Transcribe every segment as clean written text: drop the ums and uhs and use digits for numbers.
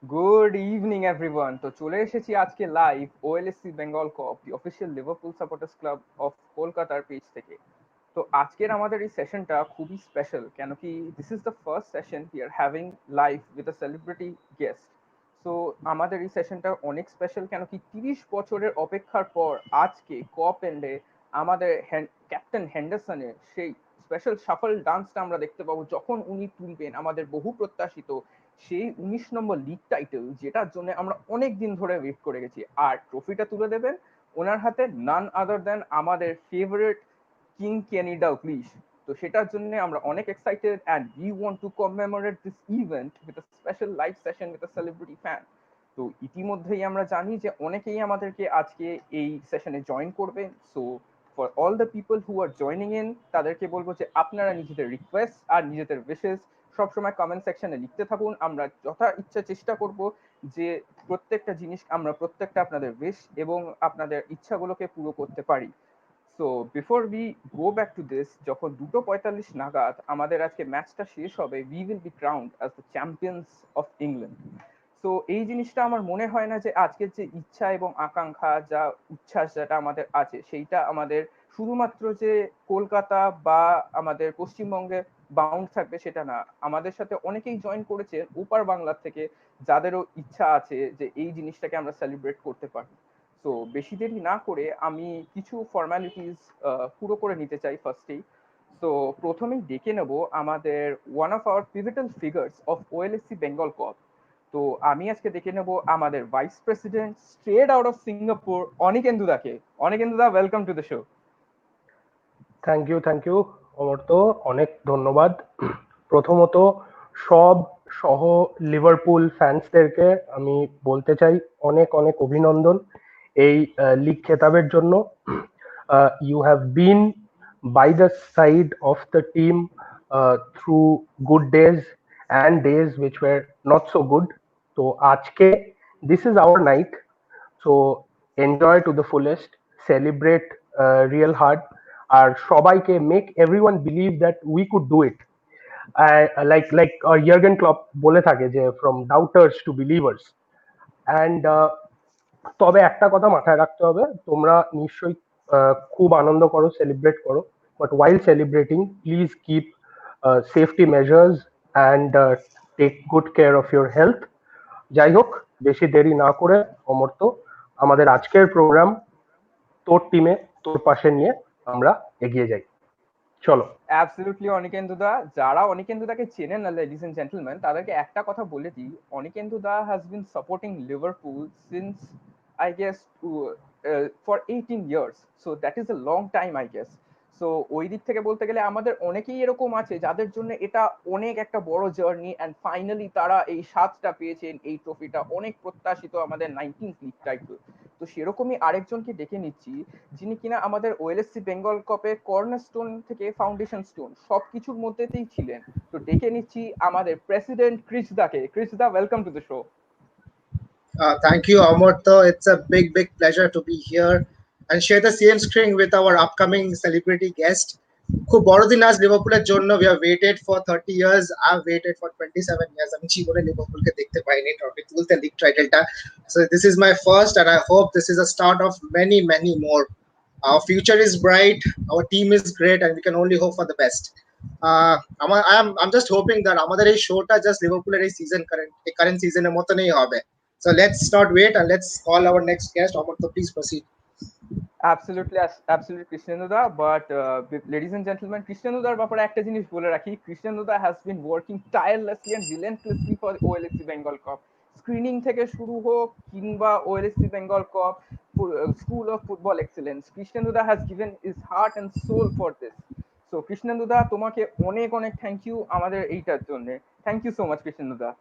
Good evening everyone. তো চলে এসেছি আজকে live OLSC Bengal Cup the official Liverpool supporters club of কলকাতার পেজ থেকে। তো আজকের আমাদের এই সেশনটা খুবই স্পেশাল, কেন কি this is the first session we are having live with a celebrity guest. So আমাদের এই সেশনটা অনেক স্পেশাল, কেন কি 30 বছরের অপেক্ষার পর আজকে কপ এন্ডে আমাদের ক্যাপ্টেন হেন্ডারসনের সেই স্পেশাল শাফল ডান্সটা আমরা দেখতে পাবো, যখন উনি তুলবেন আমাদের বহু প্রত্যাশিত সেই 19 নম্বর লিগ টাইটেল, যেটার জন্য আমরা অনেক দিন ধরে ওয়েট করে গেছি। আর ট্রফিটা তুলে দেবেন ওনার হাতে নান আদার দেন আমাদের ফেভারিট কিং কেনি ডালগ্লিশ। তো সেটার জন্য আমরা অনেক excited and we want to commemorate this event with a special live session with a celebrity fan. তো ইতিমধ্যেই আমরা জানি যে অনেকেই আমাদেরকে আজকে এই সেশনে জয়েন করবেন। So for all the people who are joining in, তাদেরকে বলবো যে আপনারা নিজেদের রিকোয়েস্ট আর নিজেদের উইশেস সবসময় কমেন্ট সেকশনে লিখতে থাকুন। আমরা যথা ইচ্ছা চেষ্টা করব যে প্রত্যেকটা জিনিস আমরা প্রত্যেকটা আপনাদের উইশ এবং আপনাদের ইচ্ছাগুলোকে পুরো করতে পারি। So before we go back to this, যখন 2:45 নাগাদ আমাদের আজকে ম্যাচটা শেষ হবে, we will be crowned as the champions of England. তো এই জিনিসটা আমার মনে হয় না যে আজকের যে ইচ্ছা এবং আকাঙ্ক্ষা, যা উচ্ছ্বাস যেটা আমাদের আছে, সেইটা আমাদের শুধুমাত্র যে কলকাতা বা আমাদের পশ্চিমবঙ্গে বাউন্ড থাকবে সেটা না। আমাদের সাথে অনেকেই জয়েন করেছে ওপার বাংলার থেকে, যাদেরও ইচ্ছা আছে যে এই জিনিসটাকে আমরা সেলিব্রেট করতে পারি। তো বেশি দেরি না করে আমি কিছু ফর্মালিটিস পুরো করে নিতে চাই ফার্স্টেই। তো প্রথমেই ডেকে নেব আমাদের one of our pivotal figures of OLSC Bengal Cup. তো আমি আজকে দেখে নেব আমাদের vice president straight out of Singapore, Anikendu দাকে। Anikendu da, welcome to the show. Thank you Amartya, অনেক ধন্যবাদ। প্রথমত সব সহ লিভারপুল ফ্যান্সদেরকে আমি বলতে চাই অনেক অনেক অভিনন্দন এই লিগ খেতাবের জন্য। You have been by the side of the team through good days and days which were not so good. তো আজকে this is our night, so enjoy to the fullest, celebrate real hard, আর সবাইকে make everyone believe that we could do it. Like Jurgen Klopp বলে থাকে যে from doubters to believers. And তবে একটা কথা মাথায় রাখতে হবে, তোমরা নিশ্চয়ই খুব আনন্দ করো, সেলিব্রেট করো, but while celebrating please keep safety measures and take good care of your health. যাই হোক, বেশি দেরি না করে অমর্ত্য, আমাদের আজকের প্রোগ্রাম তোর টিমে তোর পাশে নিয়ে আমরা এগিয়ে যাই, চলো। অ্যাবসলিউটলি অনিকেন্দু দা। যারা অনিকেন্দু দাকে চেনেন না, লেডিস এন্ড জেন্টলম্যান, তাদেরকে একটা কথা বলে দিই, Anikendu da has been supporting Liverpool since I guess for 18 years. So that is a long time I guess. So ওই দিক থেকে বলতে গেলে আমাদের অনেকেই এরকম আছে যাদের জন্য এটা অনেক একটা বড় জার্নি, অ্যান্ড ফাইনালি তারা এই স্বাদটা পেয়েছেন, এই ট্রফিটা অনেক প্রত্যাশিত আমাদের 19th লিগ টাইটেল। তো সেরকমই আরেকজনকে ডেকে নিচ্ছি, যিনি কিনা আমাদের ওএলএসসি বেঙ্গল কাপের কর্নারস্টোন থেকে ফাউন্ডেশন স্টোন সবকিছুর মধ্যেতেই ছিলেন। তো ডেকে নিচ্ছি আমাদের প্রেসিডেন্ট ক্রিস দাকে। Chris da, welcome to the show. Thank you, Amorto. It's a big pleasure to be here and share the same screen with our upcoming celebrity guest. খুব বড় দিন আজ লিভারপুলের জন্য। We have waited for 30 years. I've waited for 27 years. আমি জীবনে লিভারপুলকে দেখতে পাইনি ট্রফি তুলতে, লিগ টাইটেলটা। So this is my first and I hope this is a start of many more. Our future is bright, our team is great and we can only hope for the best. I'm just hoping that আমাদের এই শোটা just লিভারপুলের এই season current সিজনের মতনই হবে। So let's not wait and let's call our next guest. Amartya, please proceed. Absolutely, Krishnendu da. But ladies and gentlemen, Krishnendu দার ব্যাপারে একটা জিনিস বলে রাখি, Krishnendu da has been working tirelessly and relentlessly for OLSC Bengal Cup. Screening থেকে শুরু হোক কিংবা OLSC Bengal Cup, school of football excellence, Krishnendu da has given his heart and soul for this. So Krishnendu da, তোমাকে অনেক অনেক থ্যাংক ইউ আমাদের এইটার জন্য। Thank you so much Krishnendu da.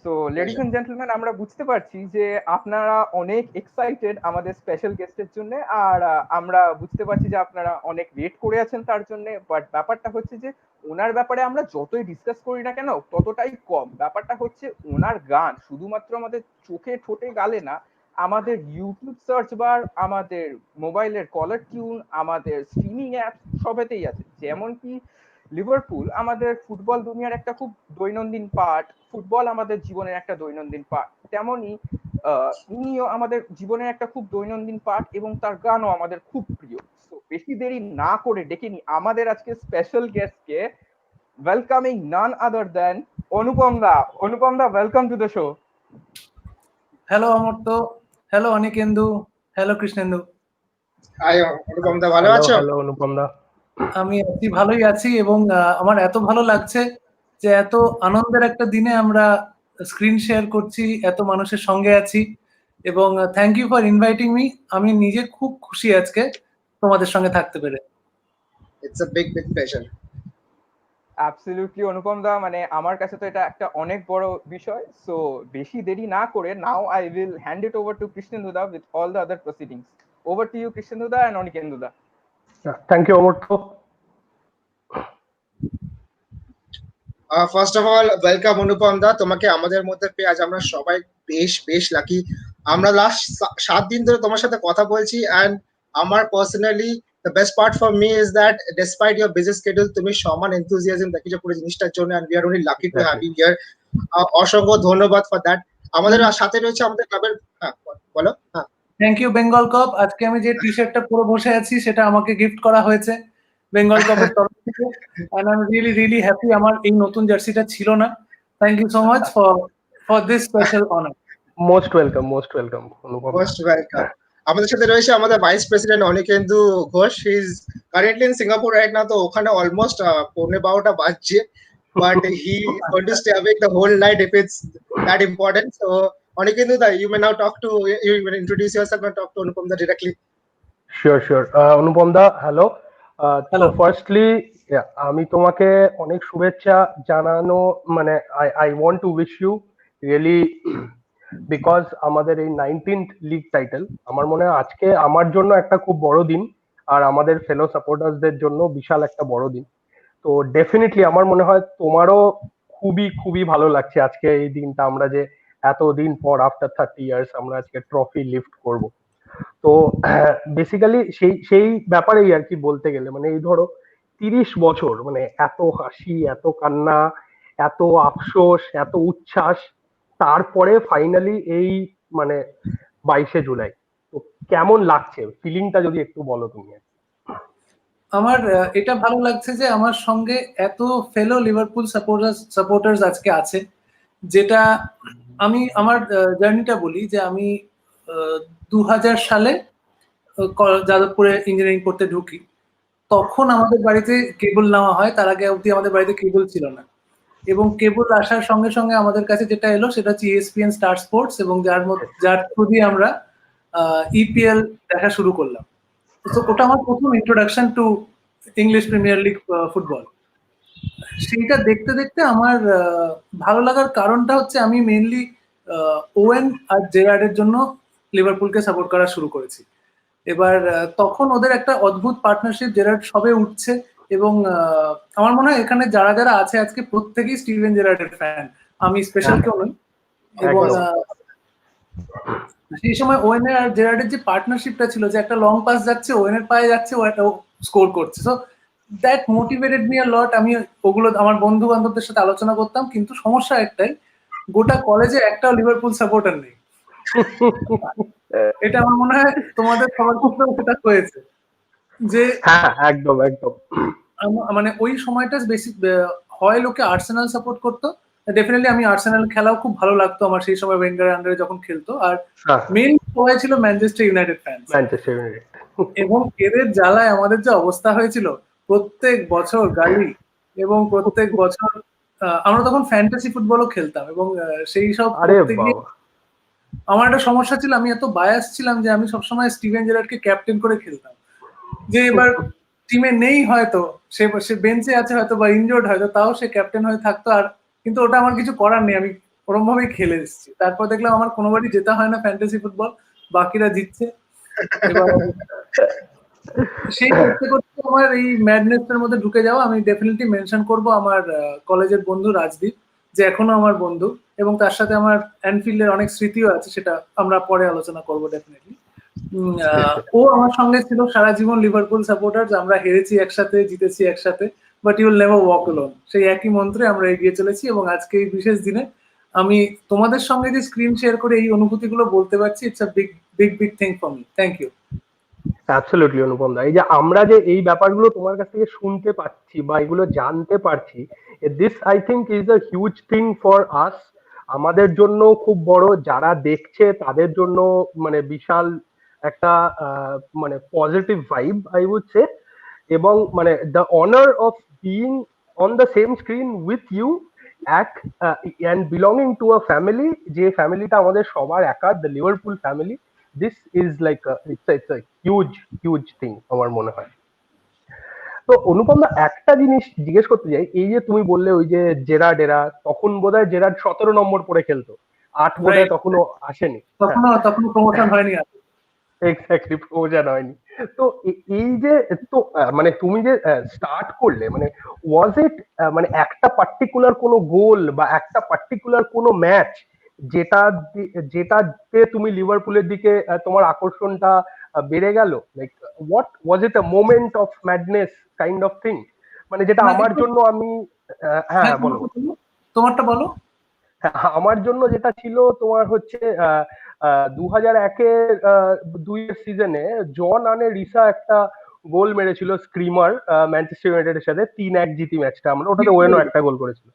So ladies Pleasure. And gentleman, আমরা বুঝতে পারছি যে আপনারা অনেক এক্সাইটেড আমাদের স্পেশাল গেস্টের জন্য, আর আমরা বুঝতে পারছি যে আপনারা অনেক ওয়েট করে আছেন তার জন্য। বাট ব্যাপারটা হচ্ছে যে ওনার ব্যাপারে আমরা যতই ডিসকাস করি না কেন ততটাই কম। ব্যাপারটা হচ্ছে ওনার গান শুধুমাত্র আমাদের চোখে ঠোঁটে গালে না, আমাদের ইউটিউব সার্চ বার, আমাদের মোবাইলের কলার টিউন, আমাদের স্ট্রিমিং অ্যাপ সবেতেই আছে। যেমন কি লিভারপুল আমাদের ফুটবল দুনিয়ার একটা খুব দৈনন্দিন পার্ট, ফুটবল আমাদের জীবনের একটা দৈনন্দিন পার্ট, তেমনি ইনিও আমাদের জীবনের একটা খুব দৈনন্দিন পার্ট এবং তার গানও আমাদের খুব প্রিয়। তো বেশি দেরি না করে ডেকে নি আমাদের আজকে স্পেশাল গেস্টকে, welcoming none other than Anupam da. Anupam da, welcome to the show. Hello Amartya, hello Anikendu, hello Krishnendu. Hi Anupam da, ভালো আছো? হ্যালো অনুপম দা, আমি আছি, ভালোই আছি এবং আমার এত ভালো লাগছে যে এত আনন্দের একটা দিনে আমরা স্ক্রিন শেয়ার করছি, এত মানুষের সঙ্গে আছি এবং thank you for inviting me. আমি নিজে খুব খুশি আজকে তোমাদের সঙ্গে থাকতে পেরে। It's a big pleasure. Absolutely Anupam da, মানে আমার কাছে তো এটা একটা অনেক বড় বিষয়। সো বেশি দেরি না করে now I will hand it over to Krishnendu da with all the other proceedings. Over to you Krishnendu da and Anikendu da. Thank you Amartya. First of all welcome Anupam da, তোমাকে আমাদের মধ্যে পেয়ে আজ আমরা সবাই বেশ লাকি। আমরা লাস্ট 7 দিন ধরে তোমার সাথে কথা বলছি এন্ড আমার personally the best part for me is that despite your busy schedule তুমি সমান এনথুজিয়াজম দেখিয়েছো পুরো জিনিসটার জন্য and we are only lucky to have you here. অসংখ্য ধন্যবাদ ফর দ্যাট। আমাদের সাথে রয়েছে আমাদের ক্লাবের, হ্যাঁ বলো। হ্যাঁ, থ্যাংক ইউ বেঙ্গল কাপ। আজকে আমি যে টি শার্টটা পরে বসে আছি সেটা আমাকে গিফট করা হয়েছে বেঙ্গল কাপের তরফ থেকে and I am really happy. আমার এই নতুন জার্সিটা ছিল না। Thank you so much for this special honour. Most welcome Anupam. Most welcome. আমাদের সাথে রয়েছে আমাদের vice president Anikendu Ghosh. He is currently in Singapore right now, তো ওখানে অলমোস্ট 12:15 বাজছে, but he going to stay awake the whole night if it's that important. So Anikendu da, you may now talk to, you may introduce yourself and talk to Anupam da directly. Sure Anupam da, hello. Hello. Firstly আমি তোমাকে অনেক শুভেচ্ছা জানানো, মানে I want to wish you really, because আমাদের এই 19th league title আমার মনে হয় আজকে আমার জন্য একটা খুব বড় দিন, আর আমাদের ফেলো সাপোর্টার্সদের জন্য বিশাল একটা বড় দিন। তো ডেফিনেটলি আমার মনে হয় তোমারও খুবই ভালো লাগছে আজকে এই দিনটা, আমরা যে এতদিন পর আফটার 30 ইয়ার্স আমরা আজকে ট্রফি লিফট করব। তো বেসিক্যালি সেই ব্যাপারেই আর কি বলতে গেলে, মানে এই ধরো 30 বছর, মানে এত হাসি, এত কান্না, এত আফসোস, এত উচ্ছ্বাস, তারপরে ফাইনালি এই মানে 22শে জুলাই, তো কেমন লাগছে ফিলিংটা যদি একটু বলো তুমি। আমার এটা ভালো লাগছে যে আমার সঙ্গে এত ফেলো লিভারপুল সাপোর্টার্স আজকে আছে, যেটা আমি আমার জার্নিটা বলি যে আমি 2000 সালে যাদবপুরে ইঞ্জিনিয়ারিং করতে ঢুকি। তখন আমাদের বাড়িতে কেবল নেওয়া হয়, তার আগে অবধি আমাদের বাড়িতে কেবল ছিল না, এবং কেবল আসার সঙ্গে সঙ্গে আমাদের কাছে যেটা এলো সেটা হচ্ছে ESPN স্টার স্পোর্টস, এবং যার থ্রু দিয়ে আমরা EPL দেখা শুরু করলাম। তো ওটা আমার প্রথম introduction to English premier league football. সেইটা দেখতে দেখতে আমার ভালো লাগার কারণটা হচ্ছে আমি মেইনলি ওয়েন আর জেরার্ডের জন্য লিভারপুলকে সাপোর্ট করা শুরু করেছি। এবার তখন ওদের একটা অদ্ভুত পার্টনারশিপ, জেরার্ড সবে উঠছে, এবং আমার মনে হয় এখানে যারা আছে আজকে প্রত্যেকেই স্টিভেন জেরার্ডের ফ্যান, আমি স্পেশাল কেউ নই। এবং সেই সময় ওয়েনের আর জেরার্ডের যে পার্টনারশিপটা ছিল, যে একটা লং পাস যাচ্ছে, ওয়েনের পায়ে যাচ্ছে, ও একটা স্কোর করছে, so that motivated me a lot. আমি ওগুলো আমার বন্ধু বান্ধবদের সাথে আলোচনা করতাম, কিন্তু সমস্যা একটাই, গোটা কলেজে একটাও লিভারপুল সাপোর্টার নেই। এটা আমার মনে হয় তোমাদের সবার ক্ষেত্রেও সেটা হয়েছে, যে হ্যাঁ একদম মানে ওই সময়টা বেশি হয় লোকে আর্সেনাল সাপোর্ট করতো। ডেফিনেটলি আমি আর্সেনাল খেলাও খুব ভালো লাগতো আমার সেই সময়, ওয়েঙ্গারের আন্ডারে যখন খেলতো। আর মেইন সবাই ছিল ম্যানচেস্টার ইউনাইটেড ফ্যান, এবং এদের জ্বালায় আমাদের যে অবস্থা হয়েছিল, প্রত্যেক বছর গালি, এবং প্রত্যেক বছর আমরা তখন ফ্যান্টাসি ফুটবলও খেলতাম, এবং সেই সব করতে গিয়ে আমার একটা সমস্যা ছিল, আমি এত বায়াস ছিলাম যে আমি সবসময় স্টিভেন জেরার্ডকে ক্যাপ্টেন করে খেলতাম, যে এবার টিমে নেই হয়তো, সে বেঞ্চে আছে হয়তো বা ইনজোর্ড হয়তো, তাও সে ক্যাপ্টেন হয়ে থাকতো। আর কিন্তু ওটা আমার কিছু করার নেই, আমি ওরকম ভাবেই খেলে এসেছি। তারপর দেখলাম আমার কোনোবারই জেতা হয় না ফ্যান্টাসি ফুটবল, বাকিরা জিতছে। এবার সেই করতে করতে আমার এই ম্যাডনেসের মধ্যে ঢুকে যাওয়া। আমি ডেফিনেটলি মেনশন করব আমার কলেজের বন্ধু রাজদীপ, যে এখনো আমার বন্ধু, এবং তার সাথে আমার অ্যানফিল্ডের অনেক স্মৃতিও আছে, সেটা আমরা পরে আলোচনা করবো ডেফিনেটলি। ও আমার সঙ্গে ছিল সারা জীবন লিভারপুল সাপোর্টার, আমরা হেরেছি একসাথে, জিতেছি একসাথে, but you will never walk alone. সেই একই মন্ত্রে আমরা এগিয়ে চলেছি এবং আজকে এই বিশেষ দিনে আমি তোমাদের সঙ্গে যে স্ক্রিন শেয়ার করে এই অনুভূতিগুলো বলতে পারছি, it's a big big big thing for me. Thank you. Absolutely Anupam da, এই যে আমরা যে এই ব্যাপারগুলো তোমার কাছ থেকে শুনতে পাচ্ছি বা এগুলো জানতে পারছি, this I think is a huge thing for us. আমাদের জন্য খুব বড়, যারা দেখছে তাদের জন্য মানে বিশাল একটা মানে positive vibe I would say. এবং মানে the honour of being on the same screen with you at and belonging to a family, যে ফ্যামিলিটা আমাদের সবার একার, the Liverpool family. This is like it's a huge huge thing আমার মনে হয়। তো অনুপম দা, একটা জিনিস জিজ্ঞেস করতে চাই, এই যে তুমি বললে ওই যে জেরার্ড তখন বোধহয় জেরার্ড 17 নম্বর পরে খেলতো, 8 বোধহয় তখনো আসেনি, তখনো প্রমোশন হয়নি। এক্স্যাক্টলি, প্রমোশন হয়নি। তো এই যে তো মানে তুমি যে স্টার্ট করলে, মানে ওয়াজ ইট মানে একটা পার্টিকুলার কোনো গোল বা একটা পার্টিকুলার কোনো ম্যাচ যেটাতে তুমি লিভারপুলের দিকে তোমার আকর্ষণটা বেড়ে গেল? Like what was it a moment of madness kind of thing, মানে যেটা আমার জন্য আমি হ্যাঁ বলো, তোমারটা বলো। আমার জন্য যেটা ছিল তোমার হচ্ছে 2001-এর 2-এর সিজনে জন আনে রিসা একটা গোল মেরেছিল, স্ক্রিমার, ম্যানচেস্টার ইউনাইটেডের সাথে 3-1 জিতি ম্যাচটা আমরা, ওটাতে ওয়েনও একটা গোল করেছিল।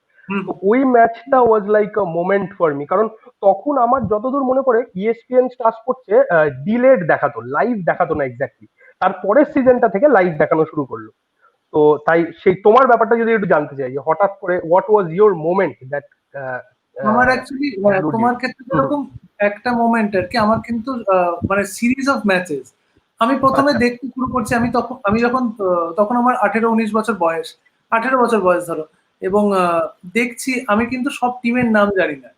তো ওই ম্যাচটা was like a moment for me, কারণ তখন আমার যতদূর মনে পড়ে ইএসপিএন স্টার স্পোর্টসে ডিলেড দেখাতো, লাইভ দেখাতো না এক্স্যাক্টলি, তারপরের সিজনটা থেকে লাইভ দেখানো শুরু করলো। তো তাই সেই তোমার ব্যাপারটা যদি একটু জানতে চাই, যে হঠাৎ করে what was your moment that আমার অ্যাকচুয়ালি তোমার ক্ষেত্রে এরকম একটা মোমেন্ট আর কি, আমার কিন্তু মানে সিরিজ অফ ম্যাচেস আমি প্রথমে দেখতে শুরু করছি। আমি যখন তখন আমার 18-19 বছর বয়স, 18 বছর বয়স ধরো, এবং দেখছি আমি কিন্তু সব টিমের নাম জানি না,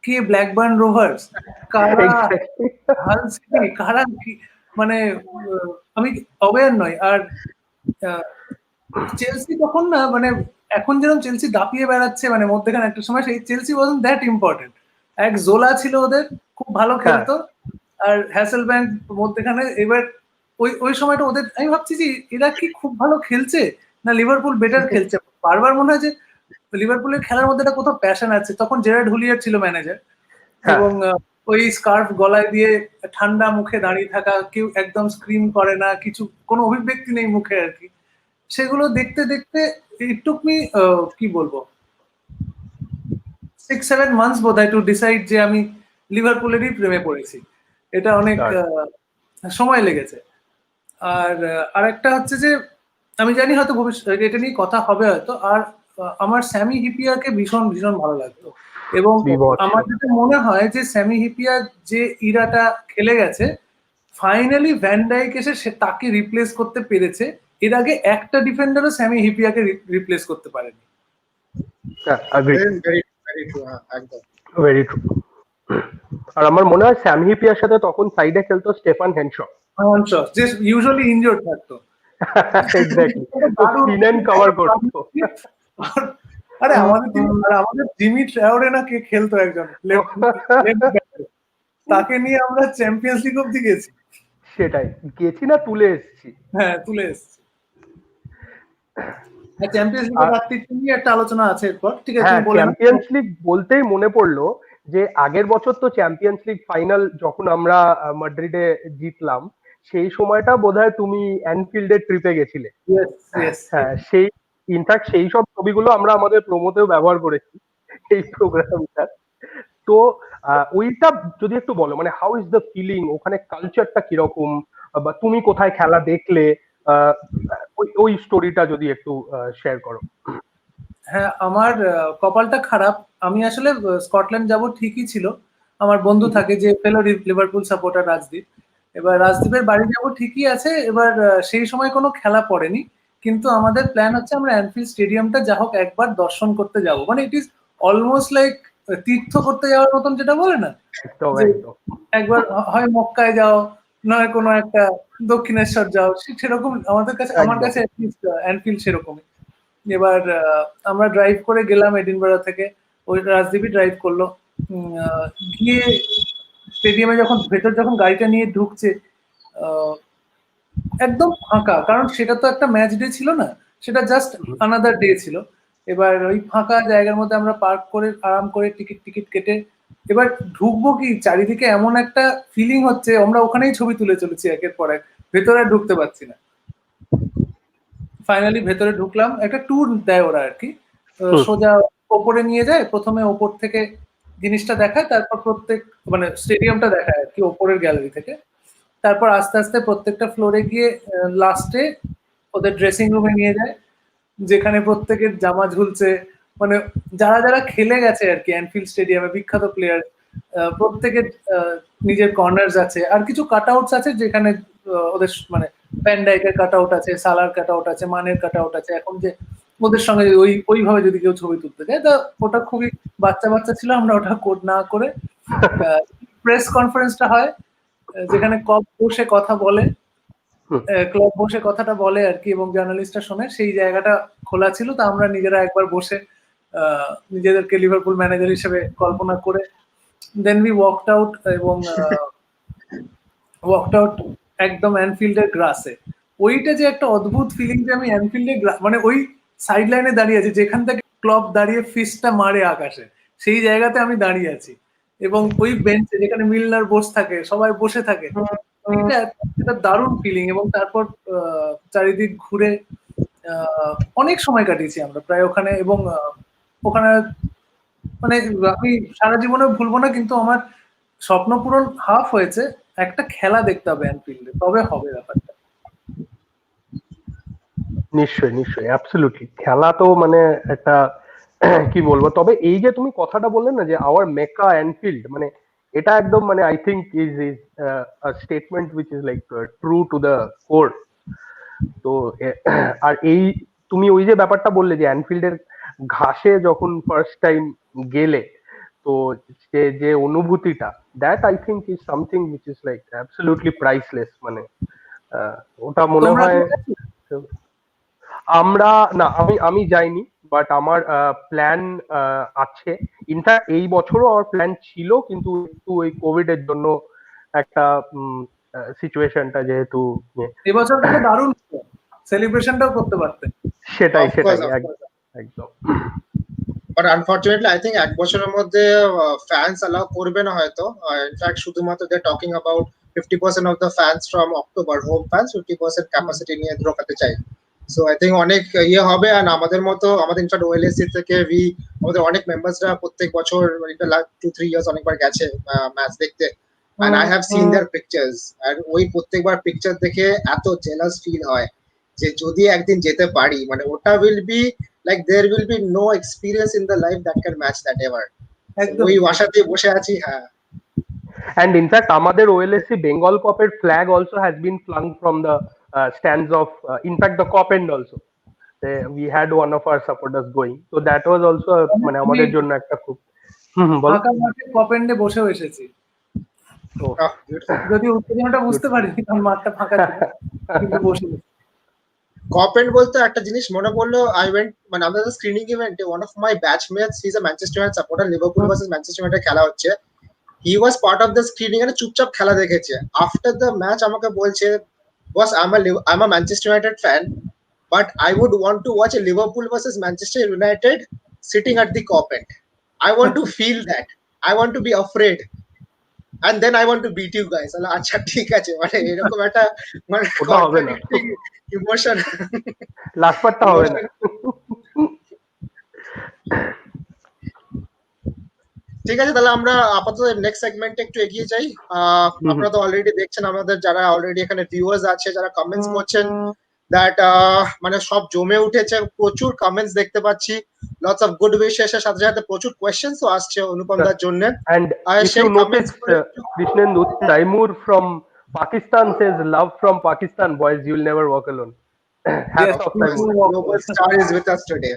কে ব্ল্যাকবার্ন রোভার্স, কারা হাল সিটি, কারা মানে আমি অবেয়ার নয়। আর চেলসি তখন না, মানে এখন যেরকম চেলসি দাপিয়ে বেড়াচ্ছে, মানে মধ্যেখানে একটা সময় সেই চেলসি ওয়াজন্ট দ্যাট ইম্পর্টেন্ট। এক জোলা ছিল ওদের, খুব ভালো খেলতো, আর হ্যাসেলব্যাঙ্ক মধ্যেখানে। এবার ওই সময়টা ওদের, আমি ভাবছি যে এরা কি খুব ভালো খেলছে না লিভারপুল বেটার খেলছে। বারবার মনে হয় যে লিভারপুলের খেলার মধ্যে একটা কোথাও প্যাশন আছে। তখন জেরার্ড হুলিয়ার ছিল ম্যানেজার, এবং ওই স্কার্ফ গলায় দিয়ে ঠান্ডা মুখে দাঁড়িয়ে থাকা, কেউ একদম স্ক্রিম করে না, কিছু কোনো অভিব্যক্তি নেই মুখে আর কি। সেগুলো দেখতে দেখতে ইট টুক মি কি বলবো 6-7 মান্থস বোধহয় টু ডিসাইড যে আমি লিভারপুলেরই প্রেমে পড়েছি। এটা অনেক সময় লেগেছে। আর আরেকটা হচ্ছে যে আমি জানি হয়তো ভবিষ্যতে এটা নিয়ে কথা হবে হয়তো, আর আমার স্যামি হিপিয়ারকে ভীষণ ভীষণ ভালো লাগতো। এবং আমার যেটা মনে হয় যে স্যামি হিপিয়ার যে ইরাটা খেলে গেছে, ফাইনালি ভ্যান ডাইক এসে সে তাকে রিপ্লেস করতে পেরেছে। এর আগে একটা ডিফেন্ডারও স্যামি হিপিয়াকে রিপ্লেস করতে পারেনি। Very true. আর আমার মনে হয় স্যামি হিপিয়ার সাথে তখন সাইডে খেলতো স্টেফান হেনশো, যে ইউজুয়ালি ইনজুর্ড থাকতো। এক্স্যাক্টলি, স্পিন এন্ড কভার করতো। আরে আমাদের জিমি ট্রায়োরে না কে খেলতো একজন, তাকে নিয়ে আমরা চ্যাম্পিয়ন্স লিগ অবধি গেছি। সেটাই, গেছি না তুলে এসেছি। হ্যাঁ, তুলে এসেছি। চ্যাম্পিয়ন্স লিগ নিয়ে একটা আলোচনা আছে এরপর, ঠিক আছে? চ্যাম্পিয়ন্স লিগ বলতেই মনে পড়লো যে আগের বছর তো চ্যাম্পিয়ন্স লিগ ফাইনাল যখন আমরা মাদ্রিদে জিতলাম, সেই সময়টা বোধহয় তুমি অ্যানফিল্ডের ট্রিপে গেছিলে। হ্যাঁ, সেই ইনফ্যাক্ট সেই সব ছবিগুলো আমরা আমাদের প্রোমোতেও ব্যবহার করেছি এই প্রোগ্রামটা। তো ওইটা যদি একটু বলো, মানে হাউ ইজ দ্য ফিলিং, ওখানে কালচারটা কিরকম, বা তুমি কোথায় খেলা দেখলে, ওই স্টোরিটা যদি একটু শেয়ার করো। হ্যাঁ, আমার কপালটা খারাপ। আমি আসলে স্কটল্যান্ড যাব ঠিকই ছিল, আমার বন্ধু থাকে যে ফেলো লিভারপুল সাপোর্টার রাজদীপ। এবার রাজদীপের বাড়ি যাব ঠিকই আছে, এবার সেই সময় কোনো খেলা পড়েনি, কিন্তু আমাদের প্ল্যান হচ্ছে আমরা অ্যানফিল্ড স্টেডিয়ামটা যা হোক একবার দর্শন করতে যাব। মানে ইট ইজ অলমোস্ট লাইক তীর্থ করতে যাওয়ার মতন, যেটা বলে না, একবার হয় মক্কায় যাও, নয় কোনো একটা দক্ষিণেশ্বর যাও, সেরকম আমাদের কাছে, আমার কাছে অ্যানফিল্ড সেরকমই। এবার আমরা ড্রাইভ করে গেলাম এডিনবরা থেকে, ওই রাজদীপই ড্রাইভ করলো। গিয়ে স্টেডিয়ামে যখন গাড়িটা নিয়ে ঢুকছে, একদম ফাঁকা, কারণ সেটা তো একটা ম্যাচ ডে ছিল না, সেটা জাস্ট আনাদার ডে ছিল। এবার ওই ফাঁকা জায়গার মধ্যে আমরা পার্ক করে আরাম করে টিকিট কেটে এবার ঢুকবো কি, চারিদিকে এমন একটা ফিলিং হচ্ছে আমরা ওখানেই ছবি তুলে চলেছি একের পর এক, ভেতরে আর ঢুকতে পারছি না। ফাইনালি ভেতরে ঢুকলাম, একটা ট্যুর দেয় ওরা আর কি, সোজা ওপরে নিয়ে যায়, প্রথমে ওপর থেকে জিনিসটা দেখায়, তারপর প্রত্যেক মানে স্টেডিয়ামটা দেখায় আর কি ওপরের গ্যালারি থেকে, তারপর আস্তে আস্তে প্রত্যেকটা ফ্লোরে গিয়ে লাস্টে ওদের ড্রেসিং রুমে নিয়ে যায়, যেখানে প্রত্যেকের জামা ঝুলছে, মানে যারা যারা খেলে গেছে আর কি অ্যানফিল্ড স্টেডিয়ামে, বিখ্যাত প্লেয়ার, প্রত্যেকের নিজের কর্নার্স আছে, আর কিছু কাটআউটস আছে যেখানে ওদের মানে ভ্যান ডাইকের কাটআউট আছে, সালার কাটআউট আছে, মানের কাটআউট আছে। এখন যে ওদের সঙ্গে ওইভাবে যদি কেউ ছবি তুলতে যায়, তা ওটা খুবই বাচ্চা বাচ্চা ছিল, আমরা ওটা না করে প্রেস কনফারেন্সটা হয় যেখানে ক্লাব বসে কথা বলে, ক্লাব বসে কথাটা বলে আর কি, এবং জার্নালিস্টরা শোনে, সেই জায়গাটা খোলা ছিল। তা আমরা নিজেরা একবার বসে নিজেদেরকে লিভারপুল ম্যানেজার হিসেবে কল্পনা করে দেন উই ওয়াকড আউট, এবং ওয়াকড আউট একদম অ্যানফিল্ডের গ্রাসে। ওইটা যে একটা অদ্ভুত ফিলিং যে আমি অ্যানফিল্ডের মানে ওই সাইড লাইনে দাঁড়িয়ে আছি যেখান থেকে ক্লব দাঁড়িয়ে ফিস্টটা মারে আকাশে, সেই জায়গাতে আমি দাঁড়িয়ে আছি, এবং ওই বেঞ্চে যেখানে মিলনার বসে থাকে, সবাই বসে থাকে, এটা দারুণ ফিলিং। এবং তারপর চারিদিক ঘুরে অনেক সময় কাটিয়েছি আমরা প্রায় ওখানে, এবং ওখানে মানে আমি সারা জীবনে ভুলবো না, কিন্তু আমার স্বপ্ন পূরণ হাফ হয়েছে, একটা খেলা দেখতে হবে অ্যানফিল্ডে, তবে হবে ব্যাপারটা। নিশ্চয়ই নিশ্চয়ই অ্যাবসলিউটলি, খেলা তো মানে একটা কি বলবো। তবে এই যে তুমি কথাটা বললে না যে আওয়ার মেকা অ্যানফিল্ড, মানে এটা একদম মানে I think is statement which is like true to the core. তো আর এই তুমি ওই যে ব্যাপারটা বললে যে অ্যানফিল্ডের ঘাসে যখন ফার্স্ট টাইম গেলে, তো যে অনুভূতিটা, that I think is something which is like absolutely priceless. মানে ওটা মনে হয় আমরা না, আমি যাইনি, বাট আমার প্ল্যান আছে। ইনফ্যাক্ট এই বছরও আমার প্ল্যান ছিল, কিন্তু একটু ওই কোভিড এর জন্য একটা সিচুয়েশনটা যেহেতু এবছর তো দারুণ সেলিব্রেশনটাও করতে পারতেন। সেটাই একদম। বাট আনফরচুনেটলি আই থিঙ্ক এক বছরের মধ্যে ফ্যান্স অ্যালাউ করবে না হয়তো। ইনফ্যাক্ট শুধুমাত্র they talking about 50% of the fans from October, home fans 50% capacity নিয়ে ঢোকাতে চাই। সো আই থিঙ্ক অনেক ইয়ে হবে। আর আমাদের মতো আমাদের ইনফ্যাক্ট ওএলএসসি থেকে আমাদের অনেক মেম্বার্সরা প্রত্যেক বছর 2-3 ইয়ার্স অনেকবার গেছে ম্যাচ দেখতে, and I have seen their pictures, আর ওই প্রত্যেকবার পিকচার দেখে এত জেলাস ফিল হয় যে যদি একদিন যেতে পারি, মানে ওটা will be like there will be no experience in the life that can match that ever. ওই আশাতে বসে আছি। হ্যাঁ, and in fact আমাদের OLSC Bengal Cup এর flag also has been flung from the stands of in fact the Cup end also. We had one of our supporters going, so that was also মানে আমাদের জন্য একটা খুব বল Cup end এ বসে এসেছি, যদি উত্তেজনাটা বুঝতে পারিনি কারণ মাঠটা ফাঁকা ছিল, কিন্তু বসে Cup end বলতে একটা জিনিস মনে পড়লো। I went মানে আমাদের স্ক্রিনিং ইভেন্টে one of my batchmates, he's a Manchester United supporter, Liverpool versus Manchester United খেলা হচ্ছে, he was part of the screening and চুপচাপ খেলা দেখেছে। after the match আমাকে বলছে, boss I'm a Manchester United fan, but I would want to watch a Liverpool versus Manchester United sitting at the Cup end. I want to feel that, I want to be afraid, and then I want to beat you guys. আচ্ছা ঠিক আছে, মানে এরকম একটা মানে হবে না emotion, last পার্টটা হবে না। ঠিক আছে, তাহলে আমরা আপাতত নেক্সট সেগমেন্টে একটু এগিয়ে যাই। আপনারা তো অলরেডি দেখছেন আমাদের যারা অলরেডি এখানে ভিউয়ার্স আছে, যারা কমেন্টস করছেন, দ্যাট মানে সব জমে উঠেছে, প্রচুর কমেন্টস দেখতে পাচ্ছি, লটস অফ গুড উইশেস এর সাথে সাথে প্রচুর কোয়েশ্চেনসও আসছে অনুপম দার জন্য। And if you notice, Krishnendu, Taimur from Pakistan says, love from Pakistan, boys, you'll never walk alone. Hats off, Taimur. Global star is with us today.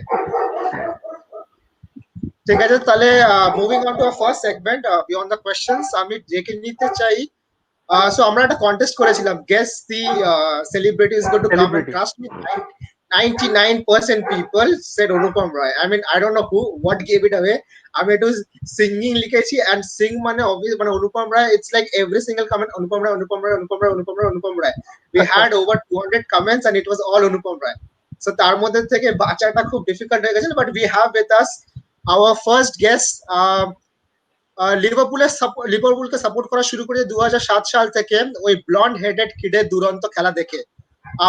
ঠিক আছে, তাহলে moving on to our first segment beyond the questions. আমি জেকে নিতে চাই, so আমরা একটা contest করেছিলাম, guess the celebrity is going to come, and trust me 99% people said Anupam Roy. I mean, I don't know what gave it away. I mean, it was singing লিখেছি, and sing মানে obvious মানে Anupam Roy, it's like every single comment Anupam Roy. We had over 200 comments and it was all Anupam Roy. So তার মধ্যে থেকে বাঁচাটা খুব difficult হয়ে গেছিল, but we have with us our first guest. লিভারপুলকে সাপোর্ট করা শুরু করে 2007 সাল থেকে ওই ব্লন্ড হেডেড কিডের দুরন্ত খেলা দেখে।